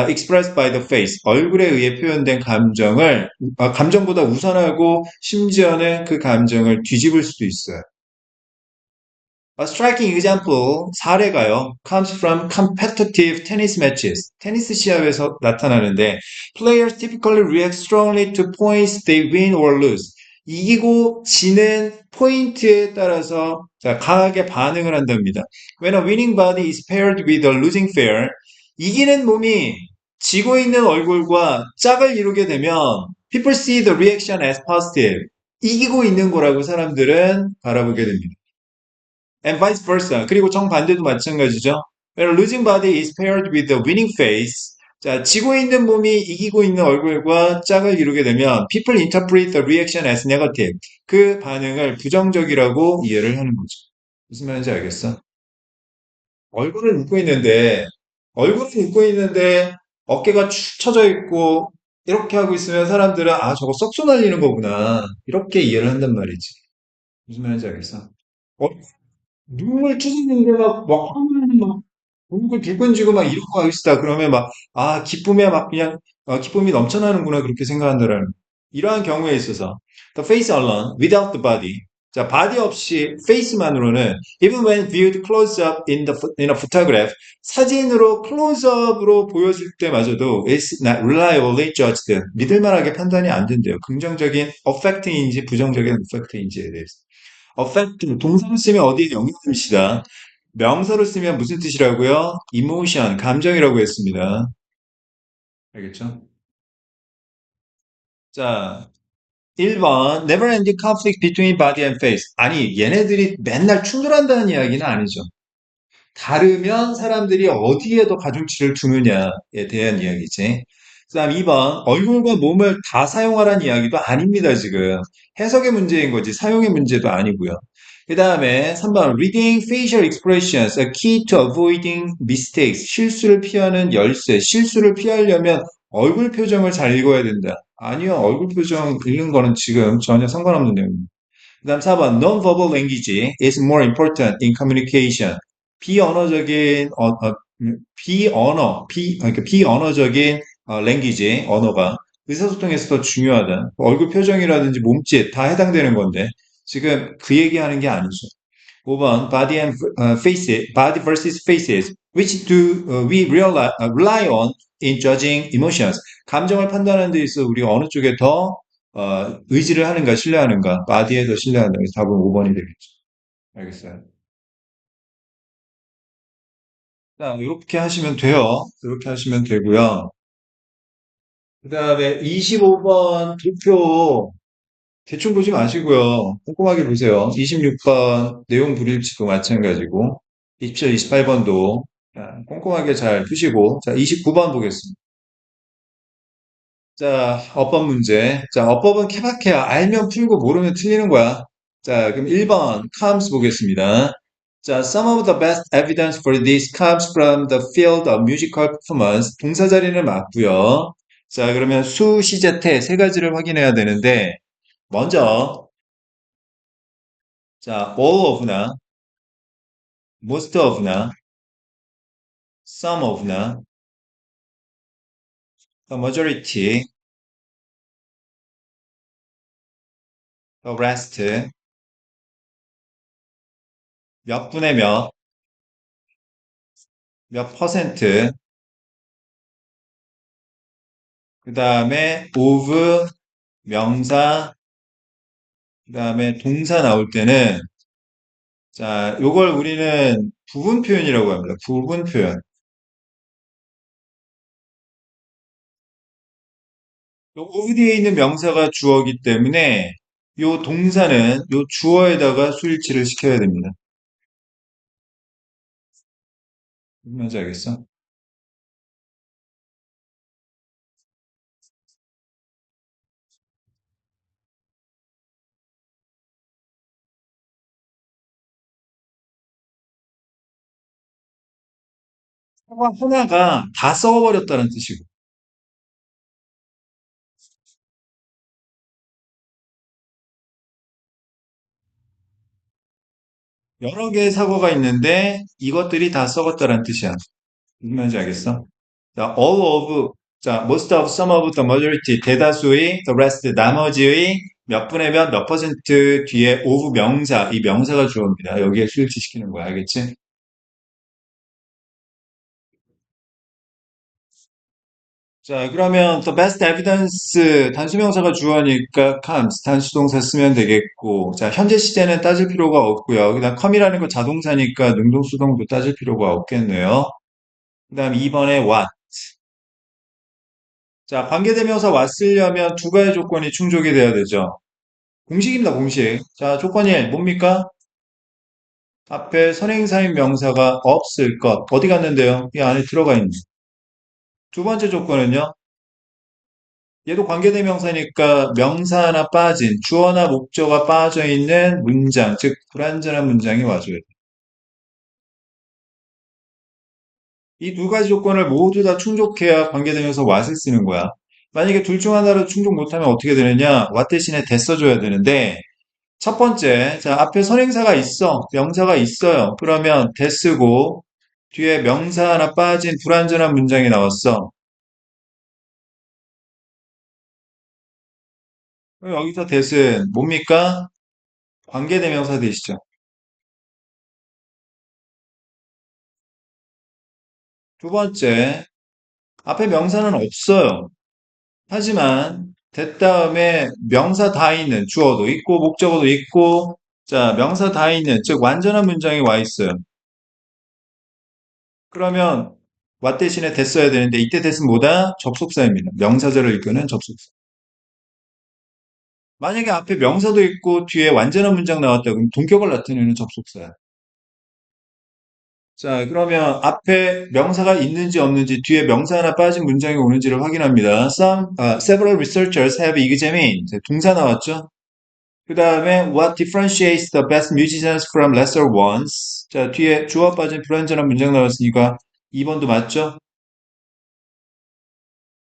expressed by the face. 얼굴에 의해 표현된 감정을, 감정보다 우선하고 심지어는 그 감정을 뒤집을 수도 있어요. A striking example, 사례가요, comes from competitive tennis matches. 테니스 시합에서 나타나는데, players typically react strongly to points they win or lose. 이기고 지는 포인트에 따라서 자, 강하게 반응을 한답니다. When a winning body is paired with a losing pair, 이기는 몸이 지고 있는 얼굴과 짝을 이루게 되면 people see the reaction as positive. 이기고 있는 거라고 사람들은 바라보게 됩니다. And vice versa. 그리고 정반대도 마찬가지죠. When a losing body is paired with a winning face. 자, 지고 있는 몸이 이기고 있는 얼굴과 짝을 이루게 되면 people interpret the reaction as negative. 그 반응을 부정적이라고 이해를 하는 거죠. 무슨 말인지 알겠어? 얼굴을 웃고 있는데, 얼굴을 웃고 있는데 어깨가 축 처져 있고 이렇게 하고 있으면 사람들은 저거 썩소 날리는 거구나. 이렇게 이해를 한단 말이지. 무슨 말인지 알겠어? 눈물 찢었는데 화면이 얼굴 붉은지고 이러고 하고 있다. 그러면 기쁨에 그냥, 기쁨이 넘쳐나는구나. 그렇게 생각한다라는. 이러한 경우에 있어서, the face alone, without the body. 자, body 없이 face만으로는, even when viewed close up in a photograph, 사진으로 close-up으로 보여줄 때마저도, is not reliably judged. 믿을만하게 판단이 안 된대요. 긍정적인 affect인지 부정적인 affect인지에 대해서. affect, 동사로 쓰면 어디에 영향을 미치다. 명사로 쓰면 무슨 뜻이라고요? emotion, 감정이라고 했습니다. 알겠죠? 자, 1번 never ending conflict between body and face. 아니, 얘네들이 맨날 충돌한다는 이야기는 아니죠. 다르면 사람들이 어디에 더 가중치를 두느냐에 대한 이야기지. 그 다음 2번 얼굴과 몸을 다 사용하라는 이야기도 아닙니다, 지금. 해석의 문제인 거지 사용의 문제도 아니고요. 그 다음에 3번 reading facial expressions, a key to avoiding mistakes. 실수를 피하는 열쇠. 실수를 피하려면 얼굴 표정을 잘 읽어야 된다. 아니요, 얼굴 표정 읽는 거는 지금 전혀 상관없는 내용입니다. 그 다음 4번 non-verbal language is more important in communication. 비언어적인 그러니까 비언어적인 language, 언어가 의사소통에서 더 중요하다. 얼굴 표정이라든지 몸짓 다 해당되는 건데 지금 그 얘기하는 게 아니죠. 5번 body and body versus faces. which do we rely on in judging emotions. 감정을 판단하는 데 있어 우리가 어느 쪽에 더 의지를 하는가, 신뢰하는가, body에 더 신뢰하는가. 그래서 답은 5번이 되겠죠. 알겠어요. 자, 이렇게 하시면 돼요. 이렇게 하시면 되고요. 그 다음에 25번 투표 대충 보지 마시고요. 꼼꼼하게 보세요. 26번 내용 불일치도 마찬가지고 27, 28번도 꼼꼼하게 잘 푸시고 자, 29번 보겠습니다. 자, 어법 문제. 자, 어법은 케바케야. 알면 풀고 모르면 틀리는 거야. 자, 그럼 1번 comes 보겠습니다. 자, some of the best evidence for this comes from the field of musical performance. 동사 자리는 맞고요. 자, 그러면 수, 시, 제, 태 세 가지를 확인해야 되는데 먼저 자, all of나 most of나 some of나 the majority, the rest 몇 분의 몇, 몇 퍼센트 그 다음에 of 명사 그 다음에 동사 나올 때는 자, 요걸 우리는 부분 표현이라고 합니다. 부분 표현. 요 어디에 있는 명사가 주어이기 때문에 요 동사는 요 주어에다가 수일치를 시켜야 됩니다. 뭔지 알겠어? 사과 하나가 다 썩어버렸다는 뜻이고 여러 개의 사과가 있는데 이것들이 다 썩었다는 뜻이야. 무슨 말인지 알겠어? 자, all of, 자, most of, some of, the majority, 대다수의, the rest, 나머지의 몇 분의 몇 퍼센트 뒤에 of 명사, 이 명사가 주어입니다. 여기에 수일치시키는 거야. 알겠지? 자, 그러면 the best evidence 단수 명사가 주어니까 comes 단수 동사 쓰면 되겠고, 자, 현재 시제는 따질 필요가 없고요. 그다음 come이라는 거 자동사니까 능동수동도 따질 필요가 없겠네요. 그다음 2번에 what. 자, 관계대명사 왔으려면 두 가지 조건이 충족이 돼야 되죠. 공식입니다, 공식. 자, 조건 1, 뭡니까? 앞에 선행사인 명사가 없을 것. 어디 갔는데요? 이 안에 들어가 있는. 두 번째 조건은요? 얘도 관계대명사니까 명사 하나 빠진, 주어나 목적어가 빠져 있는 문장, 즉, 불완전한 문장이 와줘야 돼. 이 두 가지 조건을 모두 다 충족해야 관계대명사 what을 쓰는 거야. 만약에 둘 중 하나를 충족 못하면 어떻게 되느냐? what 대신에 that 써줘야 되는데, 첫 번째, 자, 앞에 선행사가 있어. 명사가 있어요. 그러면 대 쓰고, 뒤에 명사 하나 빠진 불완전한 문장이 나왔어. 그럼 여기서 대은 뭡니까? 관계대명사 대시죠. 두 번째, 앞에 명사는 없어요. 하지만, 대 다음에 명사 다 있는 주어도 있고, 목적어도 있고, 자, 명사 다 있는, 즉, 완전한 문장이 와 있어요. 그러면, what 대신에 대 써야 되는데, 이때 대은 뭐다? 접속사입니다. 명사절을 이끄는 접속사. 만약에 앞에 명사도 있고 뒤에 완전한 문장 나왔다 그러면 동격을 나타내는 접속사야. 자, 그러면 앞에 명사가 있는지 없는지 뒤에 명사 하나 빠진 문장이 오는지를 확인합니다. Several researchers have examined. 동사 나왔죠? 그 다음에 what differentiates the best musicians from lesser ones. 자, 뒤에 주어 빠진 불완전한 문장 나왔으니까 2번도 맞죠?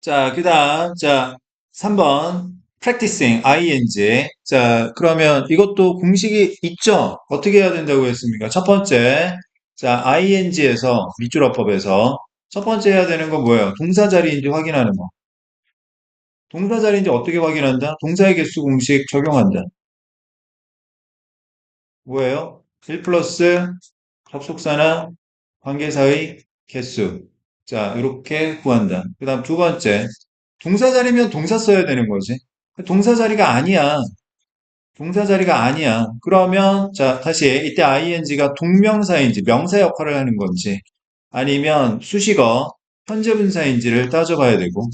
자, 그 다음, 자, 3번. practicing, ing. 자, 그러면 이것도 공식이 있죠? 어떻게 해야 된다고 했습니까? 첫 번째, 자, ing에서, 밑줄 어법에서, 첫 번째 해야 되는 건 뭐예요? 동사 자리인지 확인하는 거. 동사 자리인지 어떻게 확인한다? 동사의 개수 공식 적용한다. 뭐예요? 1 플러스 접속사나 관계사의 개수. 자, 이렇게 구한다. 그 다음 두 번째. 동사 자리면 동사 써야 되는 거지. 동사 자리가 아니야. 동사 자리가 아니야. 그러면, 자, 다시, 이때 ing가 동명사인지 명사 역할을 하는 건지, 아니면 수식어, 현재 분사인지를 따져봐야 되고,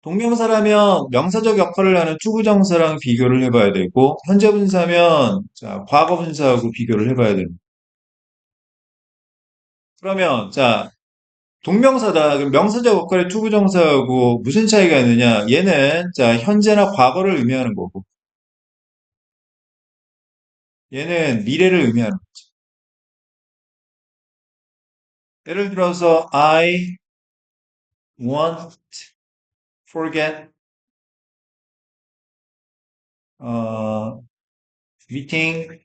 동명사라면 명사적 역할을 하는 투부정사랑 비교를 해봐야 되고, 현재 분사면, 자, 과거 분사하고 비교를 해봐야 되고, 그러면, 자, 동명사다. 그럼 명사적 역할의 투부정사하고 무슨 차이가 있느냐? 얘는, 자, 현재나 과거를 의미하는 거고, 얘는 미래를 의미하는 거고. 예를 들어서, I want forget 어, meeting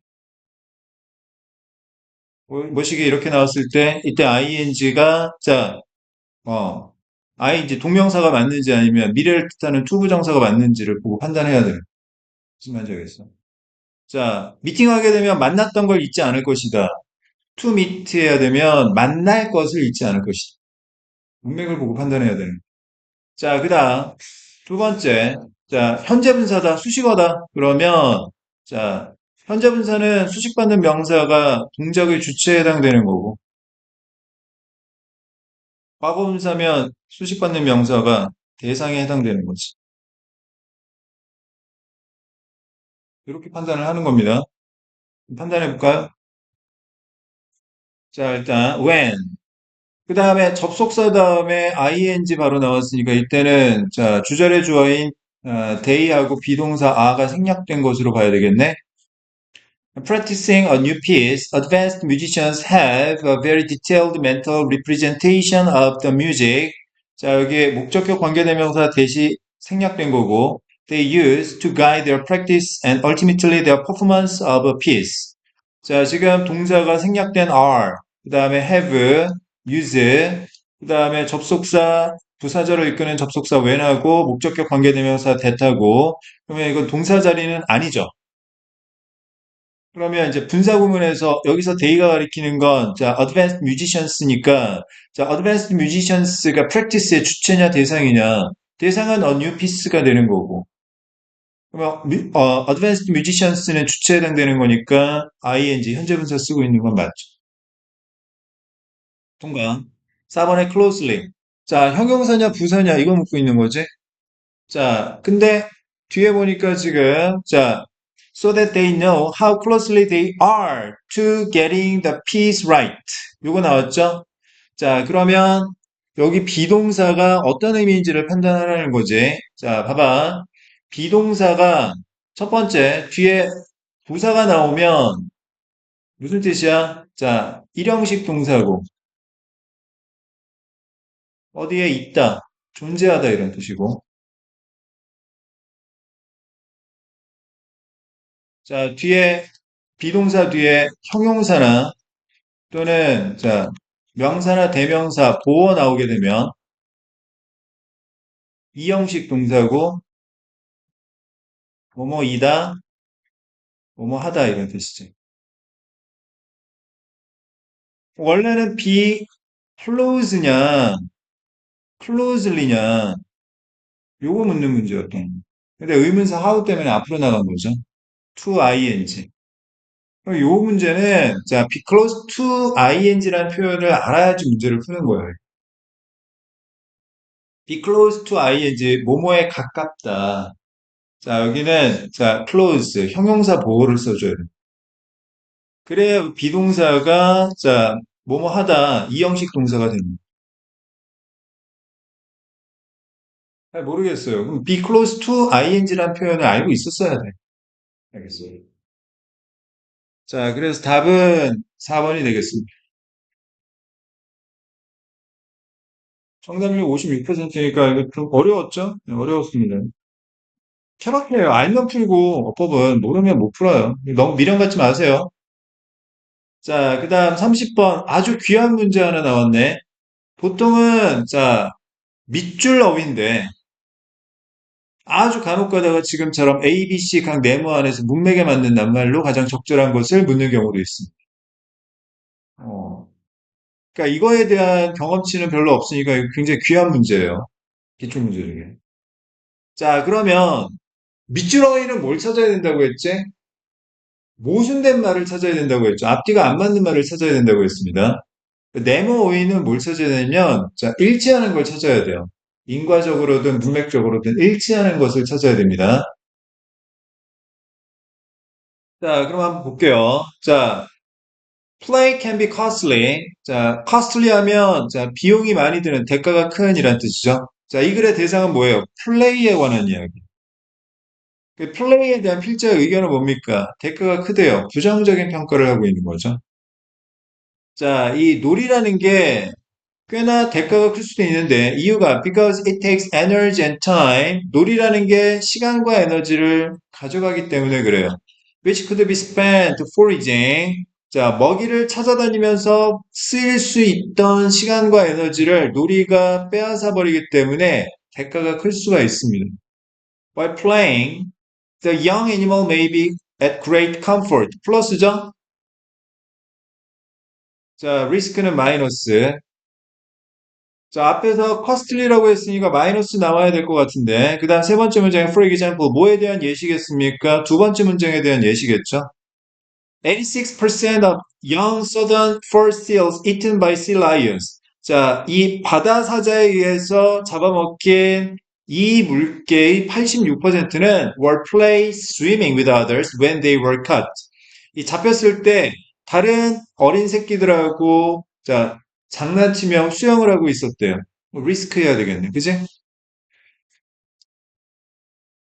뭐시기 이렇게 나왔을 때 이때 ing가 자, 어, ing 동명사가 맞는지 아니면 미래를 뜻하는 투부정사가 맞는지를 보고 판단해야 돼요. 무슨 말인지 알겠어? 자, 미팅하게 되면 만났던 걸 잊지 않을 것이다. to meet 해야 되면 만날 것을 잊지 않을 것이다. 문맥을 보고 판단해야 되는. 자, 그다음 두 번째. 자, 현재 분사다, 수식어다. 그러면 자, 현재 분사는 수식받는 명사가 동작의 주체에 해당되는 거고, 과거 분사면 수식받는 명사가 대상에 해당되는 거지. 이렇게 판단을 하는 겁니다. 판단해 볼까요? 자, 일단 when. 그 다음에 접속사 다음에 ing 바로 나왔으니까 이때는 자, 주절의 주어인 they하고 비동사 are가 생략된 것으로 봐야 되겠네. Practicing a new piece, advanced musicians have a very detailed mental representation of the music. 자, 여기에 목적격 관계대명사 대시 생략된 거고, they use to guide their practice and ultimately their performance of a piece. 자, 지금 동사가 생략된 are, 그 다음에 have, use, 그 다음에 접속사, 부사절을 이끄는 접속사 when하고 목적격 관계대명사 that하고, 그러면 이건 동사 자리는 아니죠. 그러면 이제 분사 구문에서 여기서 데이가 가리키는 건 자, advanced musicians니까 자, advanced musicians가 practice의 주체냐 대상이냐? 대상은 a new piece가 되는 거고. 그러면 advanced musicians는 주체에 해당되는 거니까 ing 현재 분사 쓰고 있는 건 맞죠. 통과. 4번에 closely. 자, 형용사냐 부사냐 이거 묻고 있는 거지. 자, 근데 뒤에 보니까 지금 자, so that they know how closely they are to getting the piece right. 요거 나왔죠? 자, 그러면 여기 비동사가 어떤 의미인지를 판단하라는 거지. 자, 봐봐. 비동사가 첫 번째 뒤에 부사가 나오면 무슨 뜻이야? 자, 일형식 동사고 어디에 있다, 존재하다 이런 뜻이고. 자, 뒤에 비동사 뒤에 형용사나 또는 자, 명사나 대명사 보어 나오게 되면 이형식 동사고 뭐뭐이다, 뭐뭐하다 이런 뜻이지. 원래는 be close냐, closely냐 요거 묻는 문제였던. 근데 의문사 how 때문에 앞으로 나간 거죠. to ing. 그럼 요 문제는 자, be close to ing라는 표현을 알아야지 문제를 푸는 거예요. be close to ing 뭐뭐에 가깝다. 자, 여기는 자, close 형용사 보호를 써줘야 돼. 그래야 비동사가 자, 뭐뭐 하다 이 형식 동사가 됩니다. 잘 모르겠어요. 그럼 be close to ing라는 표현을 알고 있었어야 돼. 알겠어요. 자, 그래서 답은 4번이 되겠습니다. 정답률 56%니까 이거 좀 어려웠죠? 네, 어려웠습니다. 케바케예요. 알면 풀고 어법은 모르면 못 풀어요. 너무 미련 갖지 마세요. 자, 그 다음 30번 아주 귀한 문제 하나 나왔네. 보통은 자, 밑줄 어휘인데 아주 간혹 가다가 지금처럼 A, B, C 각 네모 안에서 문맥에 맞는 낱말로 가장 적절한 것을 묻는 경우도 있습니다. 어, 그러니까 이거에 대한 경험치는 별로 없으니까 이거 굉장히 귀한 문제예요. 기출 문제 중에. 자, 그러면 밑줄어이는 뭘 찾아야 된다고 했지? 모순된 말을 찾아야 된다고 했죠. 앞뒤가 안 맞는 말을 찾아야 된다고 했습니다. 네모 오이는 뭘 찾아야 되냐면, 자, 일치하는 걸 찾아야 돼요. 인과적으로든 문맥적으로든 일치하는 것을 찾아야 됩니다. 자, 그럼 한번 볼게요. 자, play can be costly. 자, costly 하면, 자, 비용이 많이 드는 대가가 큰 이란 뜻이죠. 자, 이 글의 대상은 뭐예요? 플레이에 관한 이야기. 그 플레이에 대한 필자의 의견은 뭡니까? 대가가 크대요. 부정적인 평가를 하고 있는 거죠. 자, 이 놀이라는 게 꽤나 대가가 클 수도 있는데 이유가 because it takes energy and time. 놀이라는 게 시간과 에너지를 가져가기 때문에 그래요. which could be spent foraging. 자, 먹이를 찾아다니면서 쓰일 수 있던 시간과 에너지를 놀이가 빼앗아 버리기 때문에 대가가 클 수가 있습니다. By playing, the young animal may be at great comfort. 플러스죠? 자, 리스크는 마이너스. 자, 앞에서 costly라고 했으니까 마이너스 나와야 될 것 같은데, 그 다음 세 번째 문장에 for example, 뭐에 대한 예시겠습니까? 두 번째 문장에 대한 예시겠죠? 86% of young southern fur seals eaten by sea lions. 자, 이 바다 사자에 의해서 잡아먹힌 이 물개의 86%는 were play swimming with others when they were caught. 이 잡혔을 때 다른 어린 새끼들하고 자 장난치며 수영을 하고 있었대요. 뭐 리스크 해야 되겠네, 그지?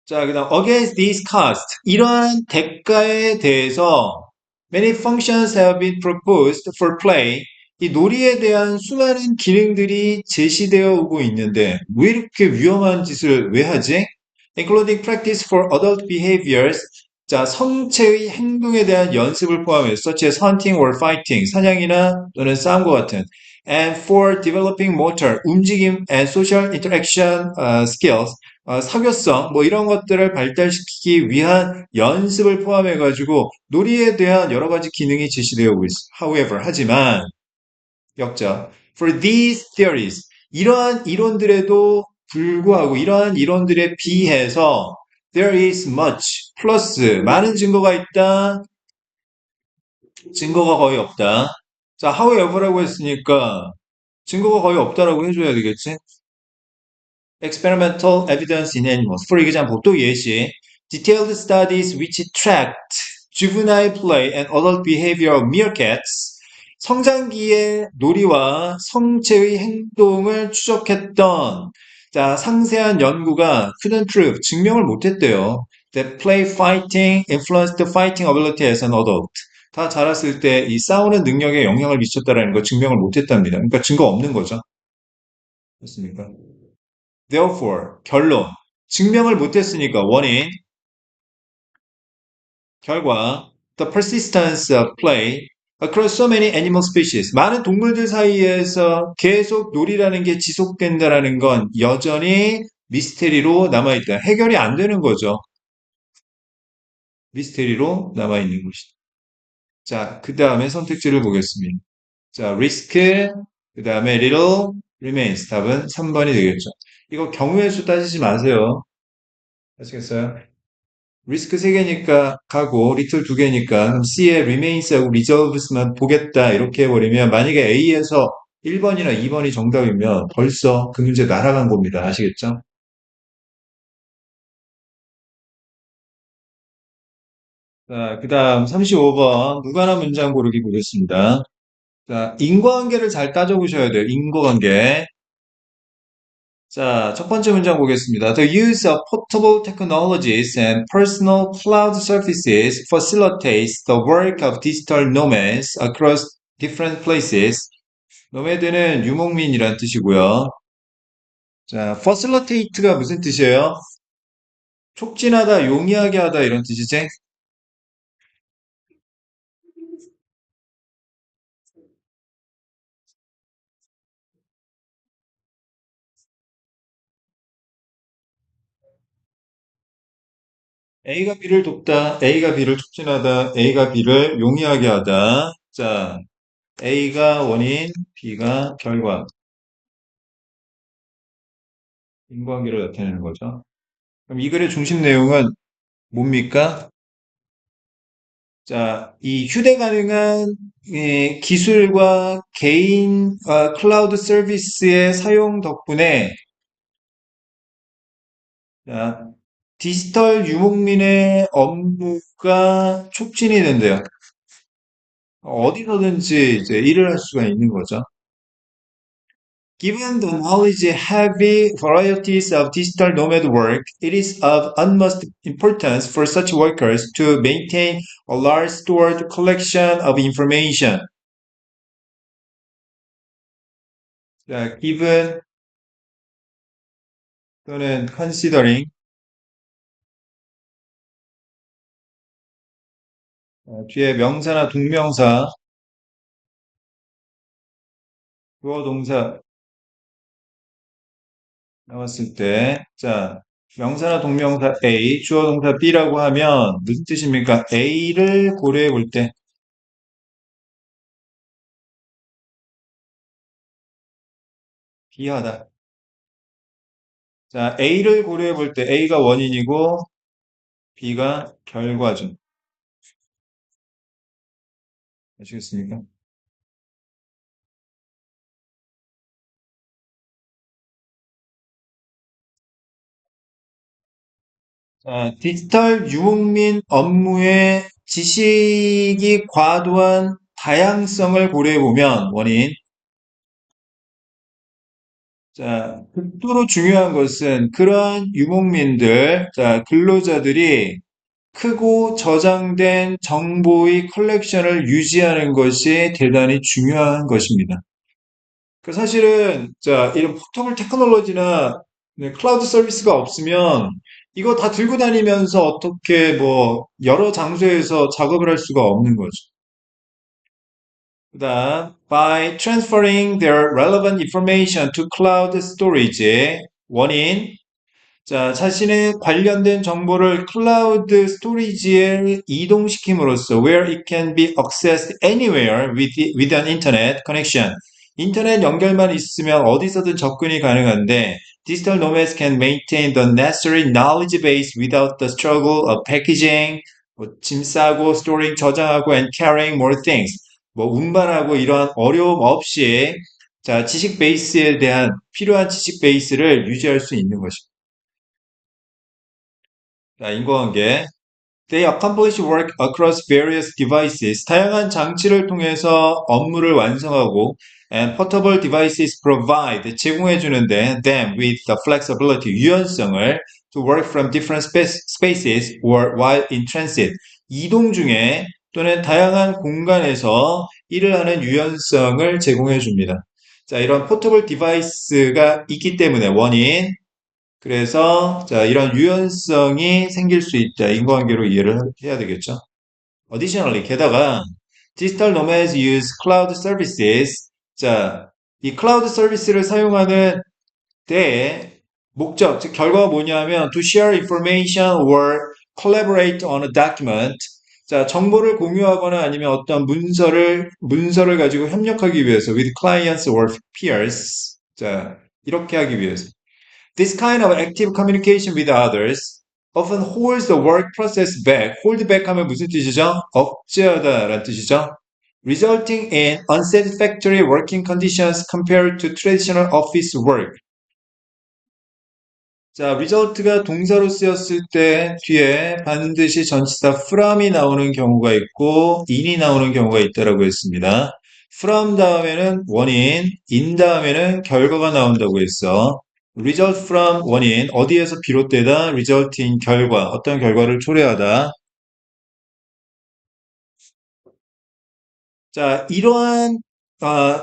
자, 그다음 against these costs 이러한 대가에 대해서 many functions have been proposed for play. 이 놀이에 대한 수많은 기능들이 제시되어 오고 있는데 왜 이렇게 위험한 짓을 왜 하지? Including practice for adult behaviors. 자, 성체의 행동에 대한 연습을 포함해서 such as hunting or fighting, 사냥이나 또는 싸움과 같은 and for developing motor, 움직임 and social interaction skills, 사교성, 뭐 이런 것들을 발달시키기 위한 연습을 포함해가지고 놀이에 대한 여러 가지 기능이 제시되어 있어. However, 하지만, 역자. For these theories, 이러한 이론들에도 불구하고, 이러한 이론들에 비해서 there is much, 플러스, 많은 증거가 있다, 증거가 거의 없다. 자, however라고 했으니까 증거가 거의 없다라고 해줘야 되겠지? experimental evidence in animals. For example, 또 예시. Detailed studies which tracked juvenile play and adult behavior of meerkats. 성장기의 놀이와 성체의 행동을 추적했던 자, 상세한 연구가 couldn't prove, 증명을 못했대요. That play fighting influenced the fighting ability as an adult. 다 자랐을 때 이 싸우는 능력에 영향을 미쳤다라는 거 증명을 못했답니다. 그러니까 증거 없는 거죠. 맞습니까? Therefore, 결론. 증명을 못했으니까 원인, 결과, the persistence of play across so many animal species. 많은 동물들 사이에서 계속 놀이라는 게 지속된다라는 건 여전히 미스테리로 남아있다. 해결이 안 되는 거죠. 미스테리로 남아있는 것이다. 자, 그 다음에 선택지를 보겠습니다. 자, risk, 그 다음에 little, remains. 답은 3번이 되겠죠. 이거 경우의 수 따지지 마세요. 아시겠어요? 리스크 3개니까 가고 리틀 2개니까 그럼 C에 remains하고 reserves만 보겠다 이렇게 해버리면 만약에 A에서 1번이나 2번이 정답이면 벌써 그 문제 날아간 겁니다. 아시겠죠? 자, 그 다음 35번 무관한 문장 고르기 보겠습니다. 자, 인과관계를 잘 따져보셔야 돼요. 인과관계. 자, 첫 번째 문장 보겠습니다. The use of portable technologies and personal cloud services facilitates the work of digital nomads across different places. 노매드는 유목민이란 뜻이고요. 자, facilitate가 무슨 뜻이에요? 촉진하다, 용이하게 하다 이런 뜻이지? A가 B를 돕다, A가 B를 촉진하다, A가 B를 용이하게 하다. 자, A가 원인, B가 결과, 인과관계를 나타내는 거죠. 그럼 이 글의 중심 내용은 뭡니까? 자, 이 휴대 가능한 기술과 개인 클라우드 서비스의 사용 덕분에 자, 디지털 유목민의 업무가 촉진이 된대요. 어디서든지 이제 일을 할 수가 있는 거죠. Given the knowledge-heavy varieties of digital nomad work, it is of utmost importance for such workers to maintain a large stored collection of information. 자, given 또는 considering 뒤에 명사나 동명사, 주어 동사 나왔을 때, 자, 명사나 동명사 A, 주어 동사 B라고 하면 무슨 뜻입니까? A를 고려해 볼 때, B하다. 자, A를 고려해 볼 때 A가 원인이고 B가 결과죠. 아시겠습니까? 자, 디지털 유목민 업무의 지식이 과도한 다양성을 고려해 보면 원인. 자, 극도로 중요한 것은 그러한 유목민들, 자, 근로자들이 크고 저장된 정보의 컬렉션을 유지하는 것이 대단히 중요한 것입니다. 그 사실은 자 이런 포터블 테크놀로지나 클라우드 서비스가 없으면 이거 다 들고 다니면서 어떻게 뭐 여러 장소에서 작업을 할 수가 없는 거죠. 그다음 by transferring their relevant information to cloud storage 원인 자, 자신의 관련된 정보를 클라우드 스토리지에 이동시킴으로써 where it can be accessed anywhere with an internet connection. 인터넷 연결만 있으면 어디서든 접근이 가능한데 digital nomads can maintain the necessary knowledge base without the struggle of packaging, 뭐짐 싸고 storing 저장하고 and carrying more things. 뭐 운반하고 이러한 어려움 없이 자, 지식 베이스에 대한 필요한 지식 베이스를 유지할 수 있는 것입니다. 자, 인공관계. They accomplish work across various devices. 다양한 장치를 통해서 업무를 완성하고 and portable devices provide 제공해 주는데 them with the flexibility 유연성을 to work from different spaces or while in transit. 이동 중에 또는 다양한 공간에서 일을 하는 유연성을 제공해 줍니다. 자, 이런 포터블 디바이스가 있기 때문에 원인 그래서 자, 이런 유연성이 생길 수 있다. 인과관계로 이해를 해야 되겠죠. Additionally, 게다가 digital nomads use cloud services. 자, 이 클라우드 서비스를 사용하는 때의 목적, 즉 결과가 뭐냐면 to share information or collaborate on a document. 자, 정보를 공유하거나 아니면 어떤 문서를 가지고 협력하기 위해서 with clients or peers. 자, 이렇게 하기 위해서. This kind of active communication with others often holds the work process back. hold back 하면 무슨 뜻이죠? 억제하다라는 뜻이죠. resulting in unsatisfactory working conditions compared to traditional office work. 자, result가 동사로 쓰였을 때 뒤에 반드시 전치사 from이 나오는 경우가 있고 in이 나오는 경우가 있다라고 했습니다. from 다음에는 원인, in 다음에는 결과가 나온다고 했어. result from 원인, 어디에서 비롯되다, result in 결과, 어떤 결과를 초래하다. 자, 이러한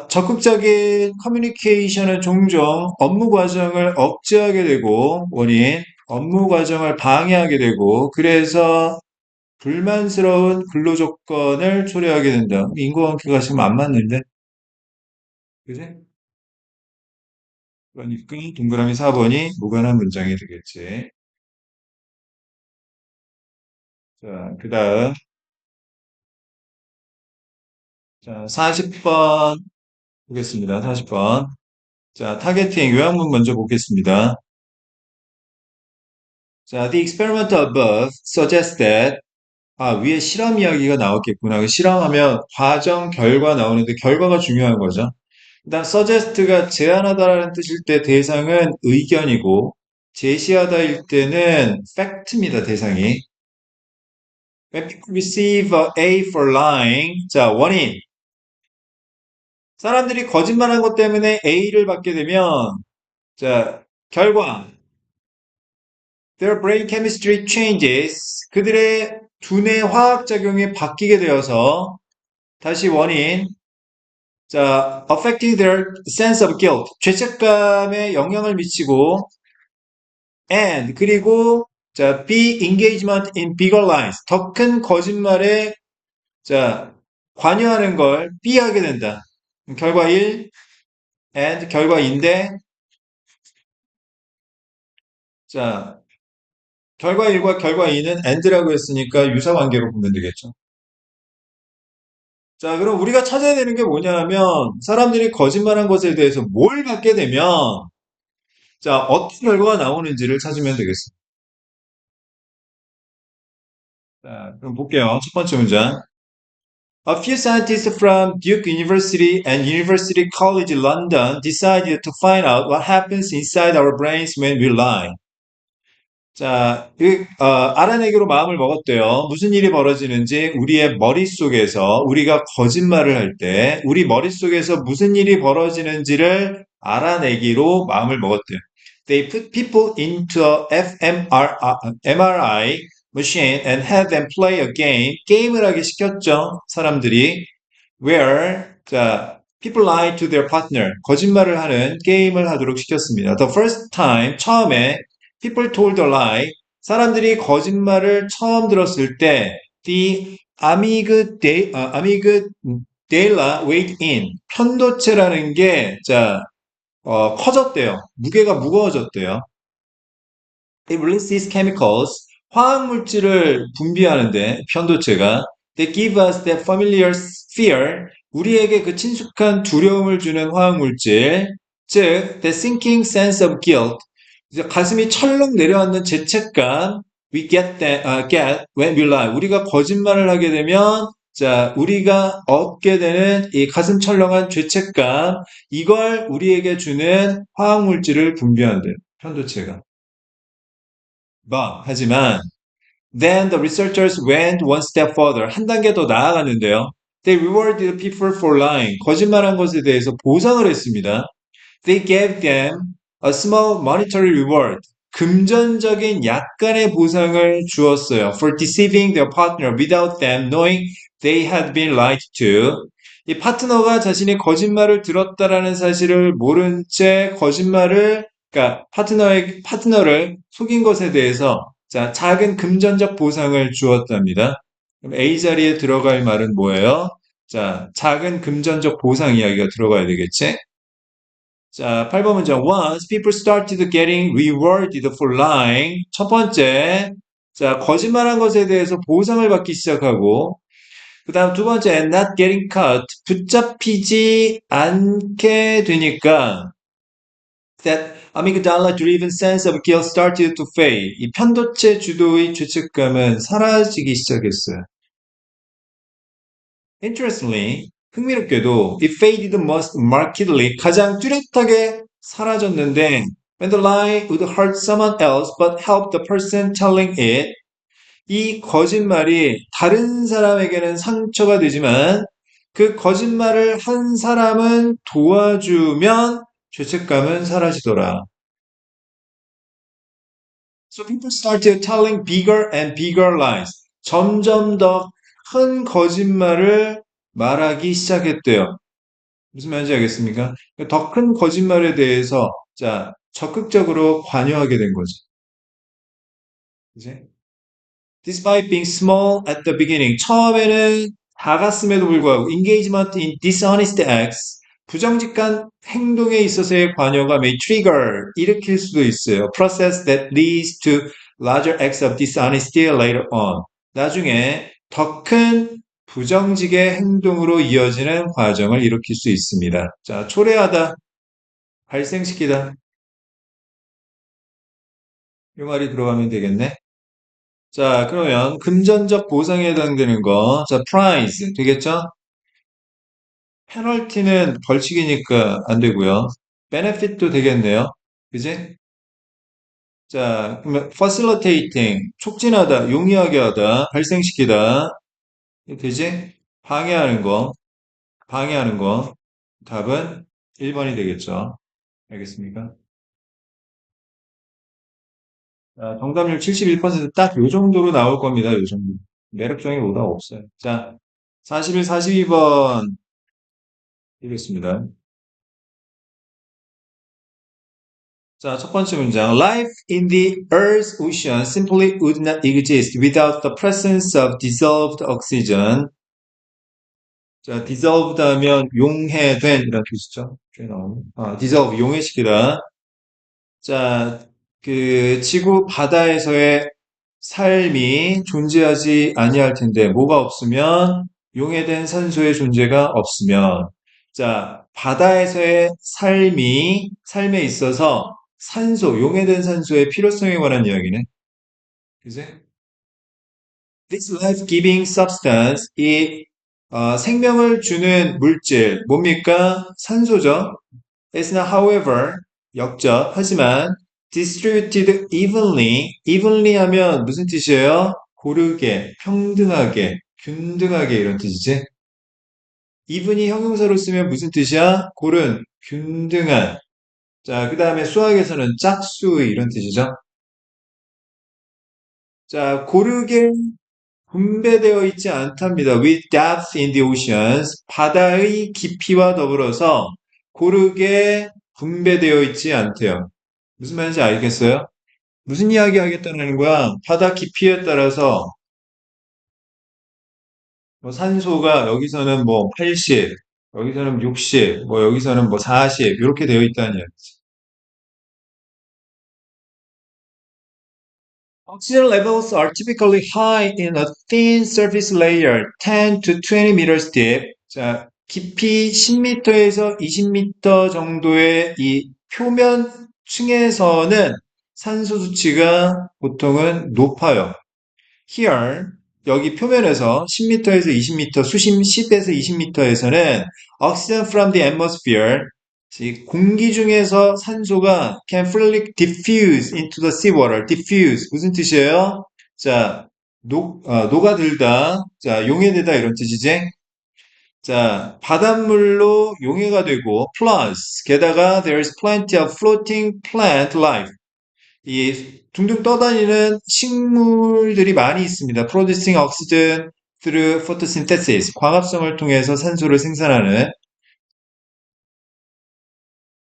적극적인 커뮤니케이션은 종종 업무 과정을 억제하게 되고, 원인, 업무 과정을 방해하게 되고, 그래서 불만스러운 근로 조건을 초래하게 된다. 인과관계가 지금 안 맞는데? 그지? 그러니까 동그라미 4번이 무관한 문장이 되겠지. 자, 그 다음. 자, 40번. 보겠습니다. 40번. 자, 타겟팅 요약문 먼저 보겠습니다. 자, the experiment above suggests that 위에 실험 이야기가 나왔겠구나. 그 실험하면 과정, 결과 나오는데 결과가 중요한 거죠. 일단 suggest가 제안하다라는 뜻일 때 대상은 의견이고 제시하다일 때는 fact입니다. 대상이. When people receive A for lying. 자, 원인. 사람들이 거짓말한 것 때문에 A를 받게 되면 자, 결과. Their brain chemistry changes. 그들의 두뇌 화학작용이 바뀌게 되어서 다시 원인. 자, affecting their sense of guilt. 죄책감에 영향을 미치고 and 그리고 자, be engagement in bigger lies. 더 큰 거짓말에 자, 관여하는 걸 be 하게 된다. 결과 1 and 결과 2인데 자, 결과 1과 결과 2는 and라고 했으니까 유사 관계로 보면 되겠죠. 자, 그럼 우리가 찾아야 되는 게 뭐냐면 사람들이 거짓말한 것에 대해서 뭘 받게 되면 자, 어떤 결과가 나오는지를 찾으면 되겠습니다. 자, 그럼 볼게요. 첫 번째 문장. A few scientists from Duke University and University College London decided to find out what happens inside our brains when we lie. 자, 알아내기로 마음을 먹었대요. 무슨 일이 벌어지는지 우리의 머릿속에서 우리가 거짓말을 할 때 우리 머릿속에서 무슨 일이 벌어지는지를 알아내기로 마음을 먹었대요. They put people into a MRI machine and had them play a game. 게임을 하게 시켰죠. 사람들이. Where 자, people lie to their partner. 거짓말을 하는 게임을 하도록 시켰습니다. The first time 처음에 people told a lie. 사람들이 거짓말을 처음 들었을 때 the amygdala weighed in. 편도체라는 게 자, 커졌대요. 무게가 무거워졌대요. It releases chemicals. 화학 물질을 분비하는데 편도체가 They give us that familiar fear. 우리에게 그 친숙한 두려움을 주는 화학 물질. 즉, the sinking sense of guilt. 이제 가슴이 철렁 내려앉는 죄책감. We get when we lie. 우리가 거짓말을 하게 되면 자, 우리가 얻게 되는 이 가슴 철렁한 죄책감. 이걸 우리에게 주는 화학 물질을 분비한대요. 편도체가. 하지만 then the researchers went one step further. 한 단계 더 나아갔는데요. They rewarded people for lying. 거짓말한 것에 대해서 보상을 했습니다. They gave them a small monetary reward. 금전적인 약간의 보상을 주었어요. For deceiving their partner without them knowing they had been lied to. 이 파트너가 자신이 거짓말을 들었다라는 사실을 모른 채 그러니까 파트너를 속인 것에 대해서 자, 작은 금전적 보상을 주었답니다. 그럼 A 자리에 들어갈 말은 뭐예요? 자, 작은 금전적 보상 이야기가 들어가야 되겠지? 자, 8번 문장. Once people started getting rewarded for lying. 첫 번째, 자, 거짓말한 것에 대해서 보상을 받기 시작하고, 그 다음 두 번째, and not getting caught. 붙잡히지 않게 되니까, that amygdala-driven sense of guilt started to fade. 이 편도체 주도의 죄책감은 사라지기 시작했어요. Interestingly, 흥미롭게도 it faded most markedly 가장 뚜렷하게 사라졌는데 when the lie would hurt someone else but help the person telling it 이 거짓말이 다른 사람에게는 상처가 되지만 그 거짓말을 한 사람은 도와주면 죄책감은 사라지더라. So people started telling bigger and bigger lies. 점점 더 큰 거짓말을 말하기 시작했대요. 무슨 말인지 알겠습니까? 더 큰 거짓말에 대해서 자 적극적으로 관여하게 된 거죠. 이제 Despite being small at the beginning, 처음에는 작았음에도 불구하고 engagement in dishonest acts, 부정직한 행동에 있어서의 관여가 may trigger, 일으킬 수도 있어요. Process that leads to larger acts of dishonesty later on. 나중에 더 큰 부정직의 행동으로 이어지는 과정을 일으킬 수 있습니다. 자, 초래하다, 발생시키다. 이 말이 들어가면 되겠네. 자, 그러면 금전적 보상에 해당되는 거. 자, prize 되겠죠? 페널티는 벌칙이니까 안 되고요. benefit도 되겠네요. 그지? 자, 그러면 facilitating 촉진하다, 용이하게 하다, 발생시키다. 이게 되지? 방해하는 거, 방해하는 거. 답은 1번이 되겠죠. 알겠습니까? 자, 정답률 71%딱 요 정도로 나올 겁니다. 요 정도. 매력적인 오답 없어요. 자, 41, 42번 이겠습니다. 자, 첫 번째 문장. Life in the Earth's ocean simply would not exist without the presence of dissolved oxygen. 자, dissolved 하면 용해된 이런 뜻이죠. dissolve, 용해시키다. 자, 그 지구 바다에서의 삶이 존재하지 아니할 텐데 뭐가 없으면 용해된 산소의 존재가 없으면 자, 바다에서의 삶에 있어서 산소, 용해된 산소의 필요성에 관한 이야기네. 그지? This life-giving substance, 이 생명을 주는 물질, 뭡니까? 산소죠. It's not, however, 역적, 하지만 distributed evenly 하면 무슨 뜻이에요? 고르게, 평등하게, 균등하게 이런 뜻이지. even이 형용사로 쓰면 무슨 뜻이야? 고른, 균등한. 자, 그 다음에 수학에서는 짝수 이런 뜻이죠. 자, 고르게 분배되어 있지 않답니다. With depth in the oceans, 바다의 깊이와 더불어서 고르게 분배되어 있지 않대요. 무슨 말인지 알겠어요? 무슨 이야기 하겠다는 거야? 바다 깊이에 따라서 뭐 산소가 여기서는 뭐 80, 여기서는 60, 뭐 여기서는 뭐 40 이렇게 되어 있다는 이야기지. Oxygen levels are typically high in a thin surface layer, 10 to 20 meters deep. 자, 깊이 10m에서 20m 정도의 이 표면층에서는 산소 수치가 보통은 높아요. Here, 여기 표면에서 10m에서 20m, 수심 10에서 20m에서는 oxygen from the atmosphere, 즉 공기 중에서 산소가 can freely diffuse into the seawater. diffuse 무슨 뜻이에요? 자, 녹아들다, 자, 용해되다 이런 뜻이지. 자, 바닷물로 용해가 되고 plus 게다가 there is plenty of floating plant life. 이 둥둥 떠다니는 식물들이 많이 있습니다. Producing oxygen through photosynthesis. 광합성을 통해서 산소를 생산하는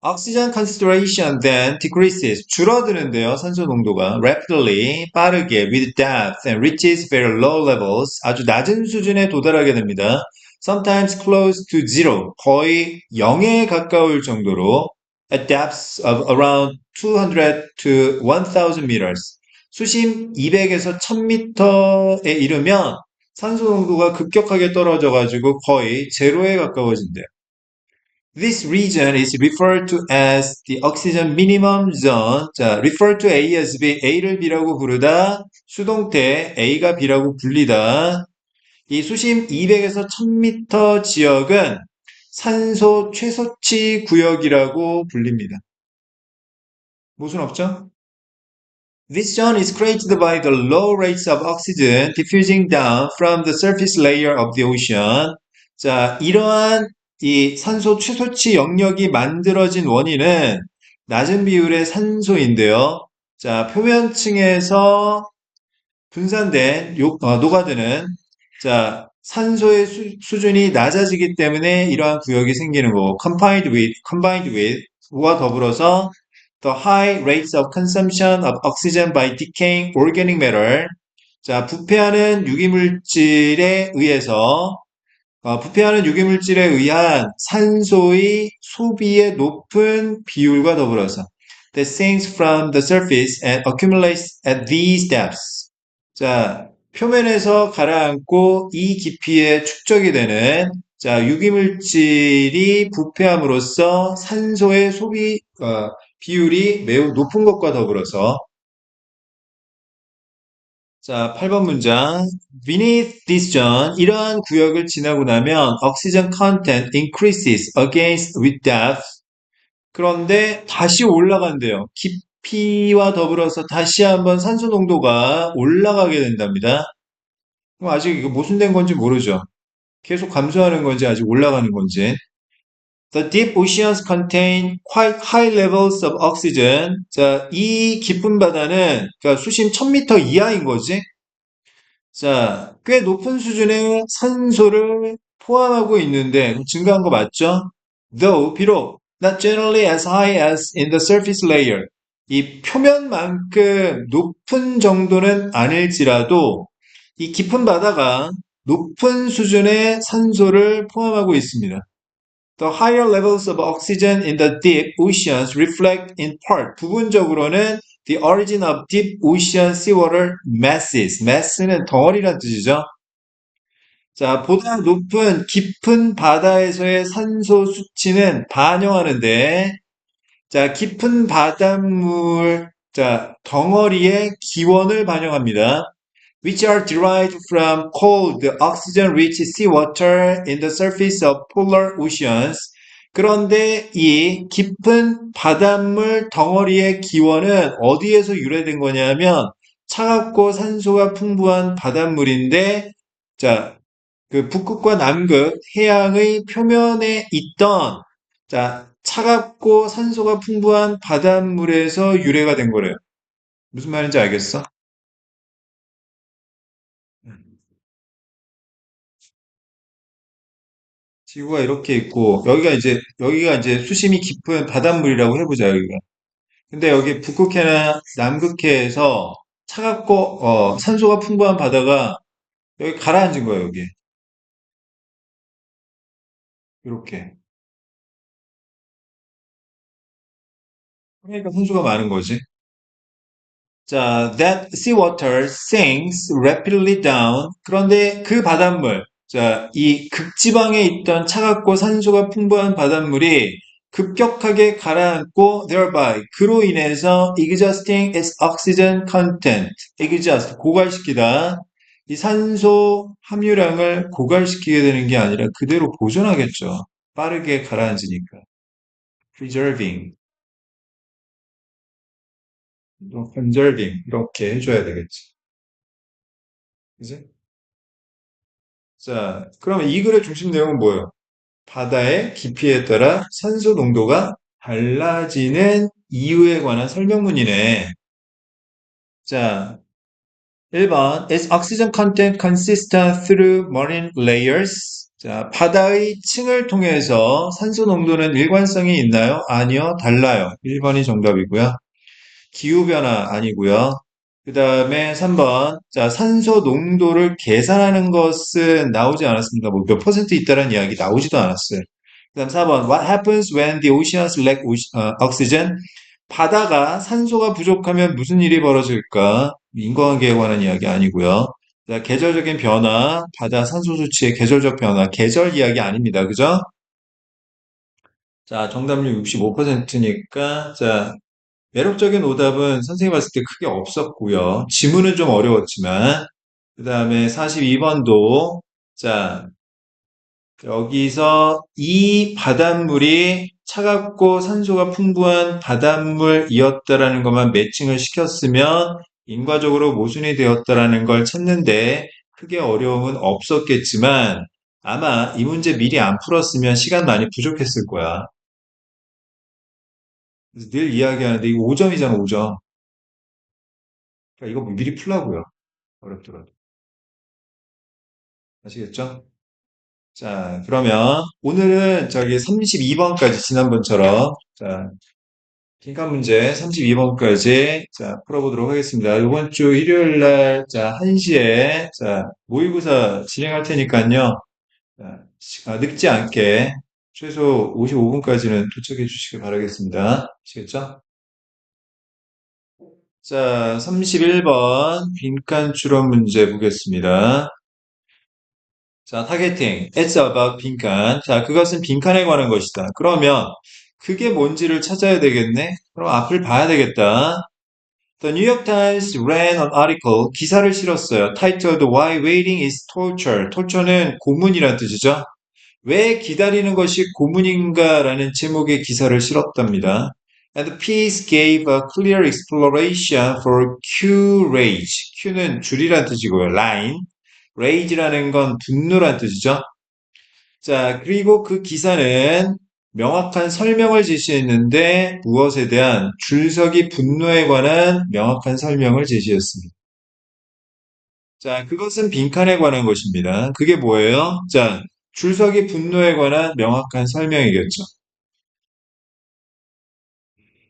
oxygen concentration then decreases. 줄어드는데요. 산소 농도가 rapidly, 빠르게 with depth and reaches very low levels. 아주 낮은 수준에 도달하게 됩니다. Sometimes close to zero. 거의 0에 가까울 정도로 at depths of around 200 to 1000 meters. 수심 200에서 1000m에 이르면 산소 농도가 급격하게 떨어져 가지고 거의 제로에 가까워진대요. This region is referred to as the oxygen minimum zone. 자, refer to A as B, A를 B라고 부르다, 수동태 A가 B라고 불리다. 이 수심 200에서 1000m 지역은 산소 최소치 구역이라고 불립니다. 무슨 없죠? This zone is created by the low rates of oxygen diffusing down from the surface layer of the ocean. 자, 이러한 이 산소 최소치 영역이 만들어진 원인은 낮은 비율의 산소인데요. 자, 표면층에서 분산된 녹아드는 자, 산소의 수준이 낮아지기 때문에 이러한 구역이 생기는 거고 combined with와 더불어서 the high rates of consumption of oxygen by decaying organic matter. 자, 부패하는 유기물질에 의한 산소의 소비의 높은 비율과 더불어서 that sinks from the surface and accumulates at these depths. 자, 표면에서 가라앉고 이 깊이에 축적이 되는 자, 유기물질이 부패함으로써 산소의 비율이 매우 높은 것과 더불어서 자, 8번 문장. Beneath this zone, 이러한 구역을 지나고 나면 oxygen content increases against with depth. 그런데 다시 올라간대요. 깊이와 더불어서 다시 한번 산소 농도가 올라가게 된답니다. 그럼 아직 이거 모순된 건지 모르죠. 계속 감소하는 건지 아직 올라가는 건지. The deep oceans contain quite high levels of oxygen. 자, 이 깊은 바다는 그러니까 수심 1000m 이하인 거지. 자, 꽤 높은 수준의 산소를 포함하고 있는데 증가한 거 맞죠? Though 비록 not generally as high as in the surface layer. 이 표면만큼 높은 정도는 아닐지라도 이 깊은 바다가 높은 수준의 산소를 포함하고 있습니다. The higher levels of oxygen in the deep oceans reflect in part, 부분적으로는 the origin of deep ocean seawater masses. mass는 덩어리란 뜻이죠. 자, 보다 높은 깊은 바다에서의 산소 수치는 반영하는데, 자, 깊은 바닷물, 자, 덩어리의 기원을 반영합니다. Which are derived from cold, oxygen-rich seawater in the surface of polar oceans. 그런데 이 깊은 바닷물 덩어리의 기원은 어디에서 유래된 거냐면 차갑고 산소가 풍부한 바닷물인데, 자, 그 북극과 남극 해양의 표면에 있던 자, 차갑고 산소가 풍부한 바닷물에서 유래가 된 거래요. 무슨 말인지 알겠어? 지구가 이렇게 있고 여기가 이제 수심이 깊은 바닷물이라고 해보자 여기가. 근데 여기 북극해나 남극해에서 차갑고 산소가 풍부한 바다가 여기 가라앉은 거예요 여기 이렇게. 그러니까 산소가 많은 거지. 자, that seawater sinks rapidly down. 그런데 그 바닷물, 자, 이 극지방에 있던 차갑고 산소가 풍부한 바닷물이 급격하게 가라앉고 thereby 그로 인해서 exhausting its oxygen content, exhaust 고갈시키다. 이 산소 함유량을 고갈시키게 되는 게 아니라 그대로 보존하겠죠. 빠르게 가라앉으니까. preserving, 또 conserving 이렇게 해줘야 되겠지. 그지? 자, 그러면 이 글의 중심 내용은 뭐예요? 바다의 깊이에 따라 산소 농도가 달라지는 이유에 관한 설명문이네. 자, 1번. Is oxygen content consistent through marine layers? 자, 바다의 층을 통해서 산소 농도는 일관성이 있나요? 아니요, 달라요. 1번이 정답이고요. 기후변화 아니고요. 그 다음에 3번. 자, 산소 농도를 계산하는 것은 나오지 않았습니다. 뭐 몇 퍼센트 있다는 이야기 나오지도 않았어요. 그 다음 4번. What happens when the oceans lack oxygen? 바다가 산소가 부족하면 무슨 일이 벌어질까? 인과관계에 관한 이야기 아니고요. 자, 계절적인 변화, 바다 산소 수치의 계절적 변화, 계절 이야기 아닙니다. 그죠? 자, 정답률 65%니까, 자, 매력적인 오답은 선생님 봤을 때 크게 없었고요. 지문은 좀 어려웠지만, 그 다음에 42번도, 자, 여기서 이 바닷물이 차갑고 산소가 풍부한 바닷물이었다라는 것만 매칭을 시켰으면 인과적으로 모순이 되었다라는 걸 찾는데 크게 어려움은 없었겠지만 아마 이 문제 미리 안 풀었으면 시간 많이 부족했을 거야. 그래서 늘 이야기하는데 이거 5점이잖아, 5점. 그러니까 이거 미리 풀라고요. 어렵더라도. 아시겠죠? 자, 그러면 오늘은 저기 32번까지 지난번처럼 자, 빈칸 문제 32번까지 자, 풀어보도록 하겠습니다. 이번 주 일요일 날 자, 1시에 자, 모의고사 진행할 테니까요. 자, 늦지 않게 최소 55분까지는 도착해 주시기 바라겠습니다. 아시겠죠? 자, 31번 빈칸 추론 문제 보겠습니다. 자, 타겟팅. It's about 빈칸. 자, 그것은 빈칸에 관한 것이다. 그러면 그게 뭔지를 찾아야 되겠네? 그럼 앞을 봐야 되겠다. The New York Times ran an article, 기사를 실었어요. Titled Why Waiting is Torture. Torture는 고문이란 뜻이죠. 왜 기다리는 것이 고문인가라는 제목의 기사를 실었답니다. And the piece gave a clear exploration for Q rage. Q는 줄이란 뜻이고요. line. rage라는 건 분노란 뜻이죠. 자, 그리고 그 기사는 명확한 설명을 제시했는데 무엇에 대한 줄서기 분노에 관한 명확한 설명을 제시했습니다. 자, 그것은 빈칸에 관한 것입니다. 그게 뭐예요? 자, 줄서기 분노에 관한 명확한 설명이겠죠.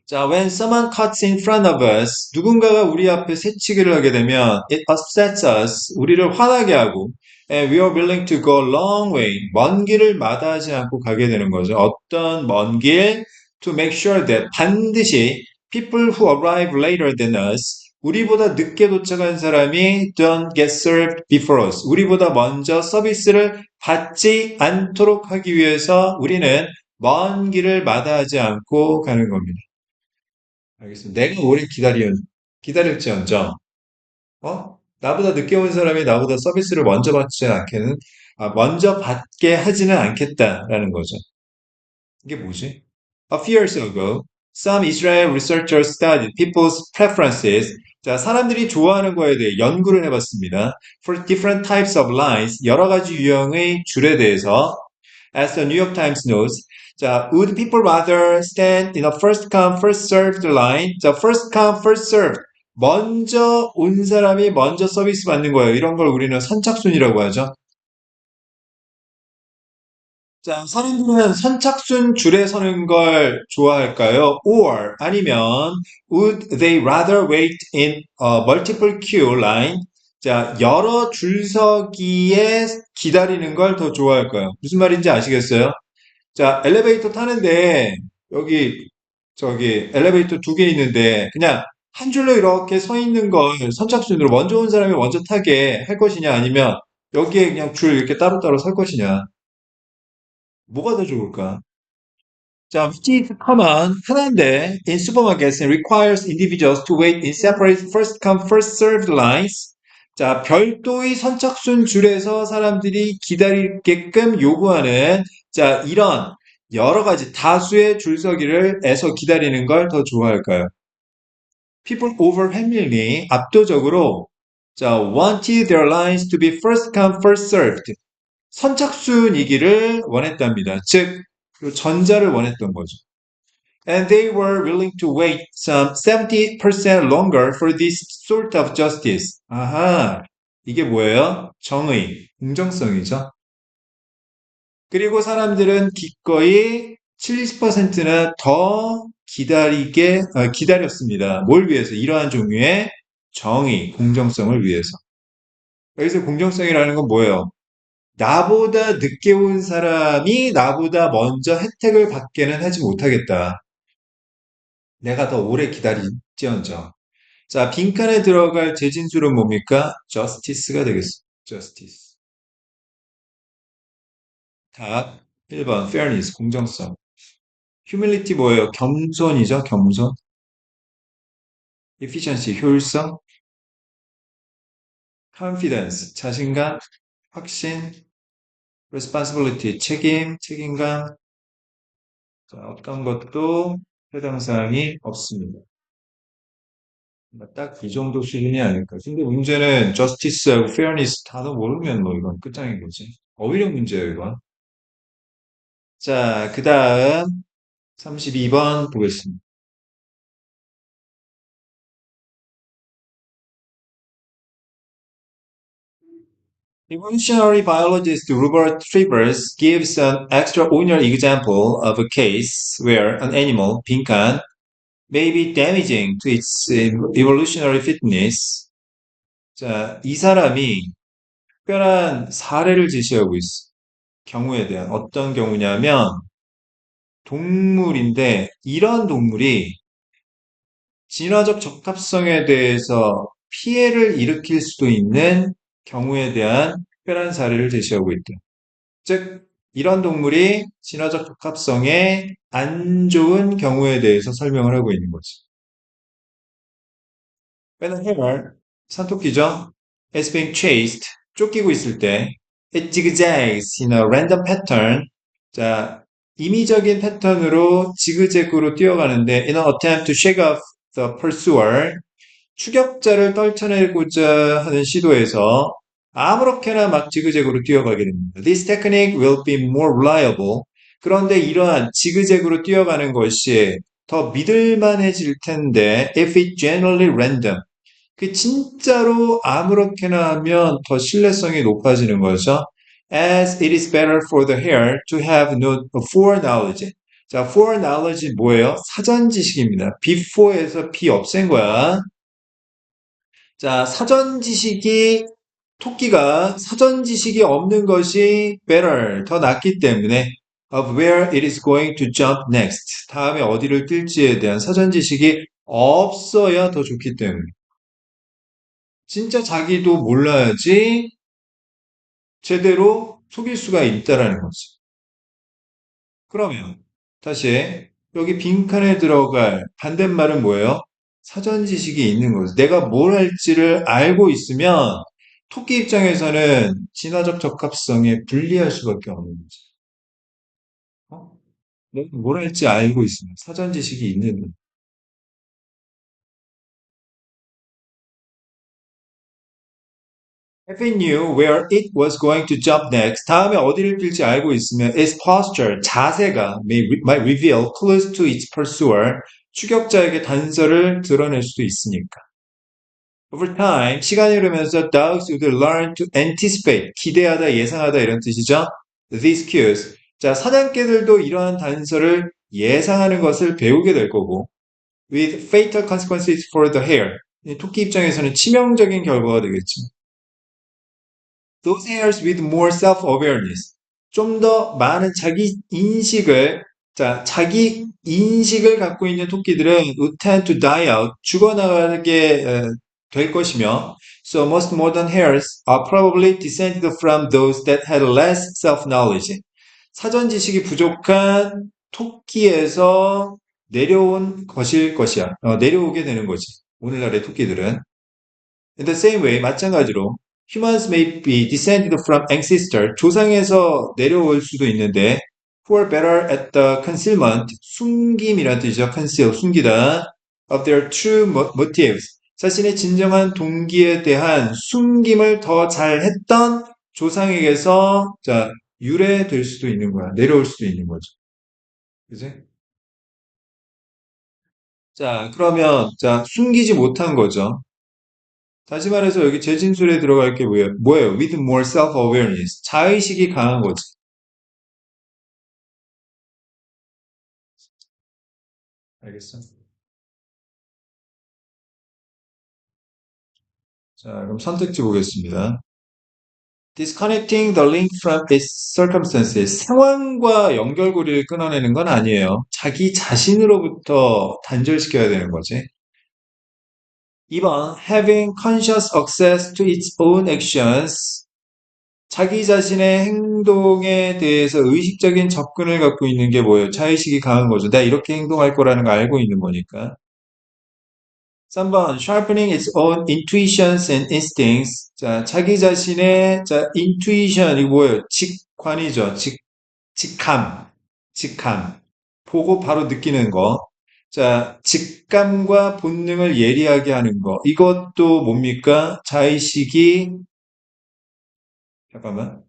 자, when someone cuts in front of us, 누군가가 우리 앞에 새치기를 하게 되면 it upsets us, 우리를 화나게 하고 and we are willing to go a long way, 먼 길을 마다하지 않고 가게 되는 거죠. 어떤 먼 길? To make sure that 반드시 people who arrive later than us, 우리보다 늦게 도착한 사람이 don't get served before us, 우리보다 먼저 서비스를 받지 않도록 하기 위해서 우리는 먼 길을 마다하지 않고 가는 겁니다. 알겠습니다. 내가 오래 기다릴지언정, 나보다 늦게 온 사람이 나보다 서비스를 먼저 받게 하지는 않겠다라는 거죠. 이게 뭐지? A few years ago, some Israel researchers studied people's preferences. 자, 사람들이 좋아하는 거에 대해 연구를 해봤습니다. For different types of lines, 여러 가지 유형의 줄에 대해서, as the New York Times notes, 자, would people rather stand in a first come, first served line? 자, first come, first served. 먼저 온 사람이 먼저 서비스 받는 거예요. 이런 걸 우리는 선착순이라고 하죠. 자, 사람들은 선착순 줄에 서는 걸 좋아할까요? Or 아니면 would they rather wait in a multiple queue line? 자, 여러 줄서기에 기다리는 걸 더 좋아할까요? 무슨 말인지 아시겠어요? 자, 엘리베이터 타는데 여기 저기 엘리베이터 두 개 있는데 그냥 한 줄로 이렇게 서 있는 걸 선착순으로 먼저 온 사람이 먼저 타게 할 것이냐 아니면 여기에 그냥 줄 이렇게 따로따로 설 것이냐 뭐가 더 좋을까? 자, which is common 흔한데 in supermarkets and requires individuals to wait in separate first come first served lines. 자, 별도의 선착순 줄에서 사람들이 기다리게끔 요구하는 자, 이런 여러 가지 다수의 줄서기를 에서 기다리는 걸 더 좋아할까요? People overwhelmingly 압도적으로 자, wanted their lines to be first come first served. 선착순이기를 원했답니다. 즉, 그 전자를 원했던 거죠. And they were willing to wait some 70% longer for this sort of justice. 아하, 이게 뭐예요? 정의, 공정성이죠. 그리고 사람들은 기꺼이 70%나 더 기다렸습니다. 뭘 위해서? 이러한 종류의 정의, 공정성을 위해서. 여기서 공정성이라는 건 뭐예요? 나보다 늦게 온 사람이 나보다 먼저 혜택을 받게는 하지 못하겠다. 내가 더 오래 기다릴지언정. 자, 빈칸에 들어갈 재진술은 뭡니까? justice가 되겠습니다. justice. 답 1번 fairness, 공정성. humility 뭐예요? 겸손이죠, 겸손. efficiency, 효율성. confidence, 자신감, 확신. responsibility, 책임감. 자, 어떤 것도 해당 사항이 없습니다. 딱 이 정도 수준이 아닐까. 근데 문제는 justice하고 fairness 단어 모르면 뭐 이건 끝장인 거지. 어휘력 문제예요, 이건. 자, 그 다음 32번 보겠습니다. Evolutionary biologist Robert Trivers gives an extraordinary example of a case where an animal, 빈칸, may be damaging to its evolutionary fitness. 자, 이 사람이 특별한 사례를 제시하고 있어. 경우에 대한 어떤 경우냐면 동물인데 이런 동물이 진화적 적합성에 대해서 피해를 일으킬 수도 있는 경우에 대한 특별한 사례를 제시하고 있다. 즉, 이런 동물이 진화적 적합성에 안 좋은 경우에 대해서 설명을 하고 있는 거지. When a hare, 산토끼죠, is being chased, 쫓기고 있을 때, it zigzags in a random pattern. 자, 임의적인 패턴으로 지그재그로 뛰어가는데, in an attempt to shake off the pursuer, 추격자를 떨쳐내고자 하는 시도에서 아무렇게나 막 지그재그로 뛰어가게 됩니다. This technique will be more reliable. 그런데 이러한 지그재그로 뛰어가는 것이 더 믿을만해질 텐데, if it generally random. 그 진짜로 아무렇게나 하면 더 신뢰성이 높아지는 거죠. As it is better for the hare to have no foreknowledge. 자, foreknowledge 뭐예요? 사전 지식입니다. before에서 be 없앤 거야. 자, 사전 지식이 토끼가 사전 지식이 없는 것이 better, 더 낫기 때문에 of where it is going to jump next. 다음에 어디를 뛸지에 대한 사전 지식이 없어야 더 좋기 때문에. 진짜 자기도 몰라야지 제대로 속일 수가 있다라는 거지. 그러면 다시 여기 빈칸에 들어갈 반대말은 뭐예요? 사전 지식이 있는 거지. 내가 뭘 할지를 알고 있으면 토끼 입장에서는 진화적 적합성에 불리할 수밖에 없는 거지. 어? 내가 뭘 할지 알고 있으면 사전 지식이 있는 거지. Having knew where it was going to jump next, 다음에 어디를 뛸지 알고 있으면 its posture, 자세가 might reveal clues to its pursuer, 추격자에게 단서를 드러낼 수도 있으니까. Over time, 시간이 흐르면서 dogs would learn to anticipate, 기대하다, 예상하다 이런 뜻이죠. These cues. 자, 사냥개들도 이러한 단서를 예상하는 것을 배우게 될 거고, with fatal consequences for the hare. 토끼 입장에서는 치명적인 결과가 되겠죠. Those hares with more self-awareness. 좀 더 많은 자기 인식을, 자, 자기 인식을 갖고 있는 토끼들은 would tend to die out, 죽어나가게 될 것이며, so most modern hares are probably descended from those that had less self-knowledge. 사전 지식이 부족한 토끼에서 내려온 것일 것이야. 내려오게 되는 거지. 오늘날의 토끼들은. In the same way, 마찬가지로 humans may be descended from ancestor, 조상에서 내려올 수도 있는데 who are better at the concealment, 숨김이라는 뜻이죠. conceal, 숨기다 of their true motives, 자신의 진정한 동기에 대한 숨김을 더 잘했던 조상에게서 자, 유래될 수도 있는 거야. 내려올 수도 있는 거죠. 그지? 자, 그러면 자, 숨기지 못한 거죠. 다시 말해서 여기 제 진술에 들어갈 게 뭐예요? With more self-awareness. 자의식이 강한 거지. 알겠어? 자, 그럼 선택지 보겠습니다. Disconnecting the link from its circumstances. 상황과 연결고리를 끊어내는 건 아니에요. 자기 자신으로부터 단절시켜야 되는 거지. 2번, having conscious access to its own actions. 자기 자신의 행동에 대해서 의식적인 접근을 갖고 있는 게 뭐예요? 자의식이 강한 거죠. 내가 이렇게 행동할 거라는 걸 알고 있는 거니까. 3번, sharpening its own intuitions and instincts. 자, 자기 자신의, 자, intuition, 이거 뭐예요? 직관이죠. 직감. 직감. 보고 바로 느끼는 거. 자, 직감과 본능을 예리하게 하는 거. 이것도 뭡니까? 자의식이, 잠깐만.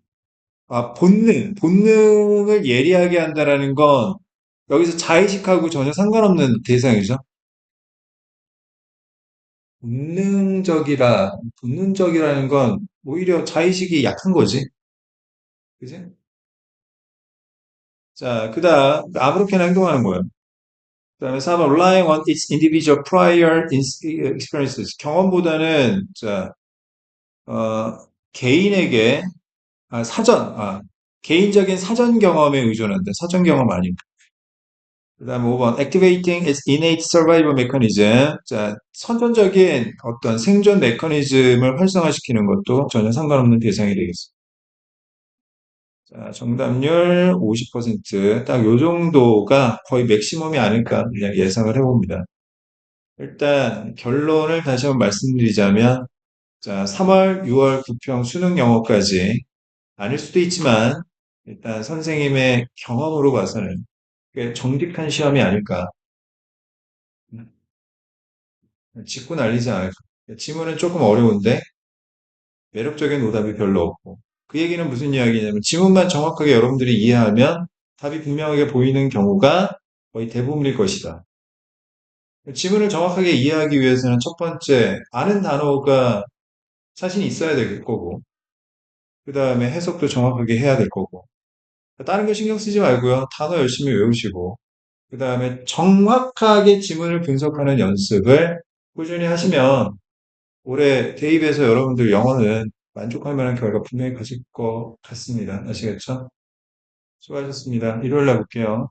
아, 본능을 예리하게 한다라는 건 여기서 자의식하고 전혀 상관없는 대상이죠. 본능적이라는 건 오히려 자의식이 약한 거지. 그지? 자, 그 다음, 아무렇게나 행동하는 거예요. 그 다음에 4번, relying on its individual prior experiences. 경험보다는, 자, 개인에게, 개인적인 사전 경험에 의존한다. 사전 경험 아닙니다. 그다음 5번 activating its innate survival mechanism. 자, 선천적인 어떤 생존 메커니즘을 활성화시키는 것도 전혀 상관없는 대상이 되겠습니다. 자, 정답률 50%. 딱 요 정도가 거의 맥시멈이 아닐까 그냥 예상을 해봅니다. 일단 결론을 다시 한번 말씀드리자면 자, 3월, 6월 부평 수능 영어까지 아닐 수도 있지만 일단 선생님의 경험으로 봐서는 꽤 정직한 시험이 아닐까. 짚고 날리지 않을까. 지문은 조금 어려운데 매력적인 오답이 별로 없고. 그 얘기는 무슨 이야기냐면 지문만 정확하게 여러분들이 이해하면 답이 분명하게 보이는 경우가 거의 대부분일 것이다. 지문을 정확하게 이해하기 위해서는 첫 번째, 아는 단어가 자신이 있어야 될 거고, 그 다음에 해석도 정확하게 해야 될 거고, 다른 거 신경 쓰지 말고요. 단어 열심히 외우시고, 그 다음에 정확하게 지문을 분석하는 연습을 꾸준히 하시면 올해 대입에서 여러분들 영어는 만족할 만한 결과 분명히 가질 것 같습니다. 아시겠죠? 수고하셨습니다. 일요일 날 볼게요.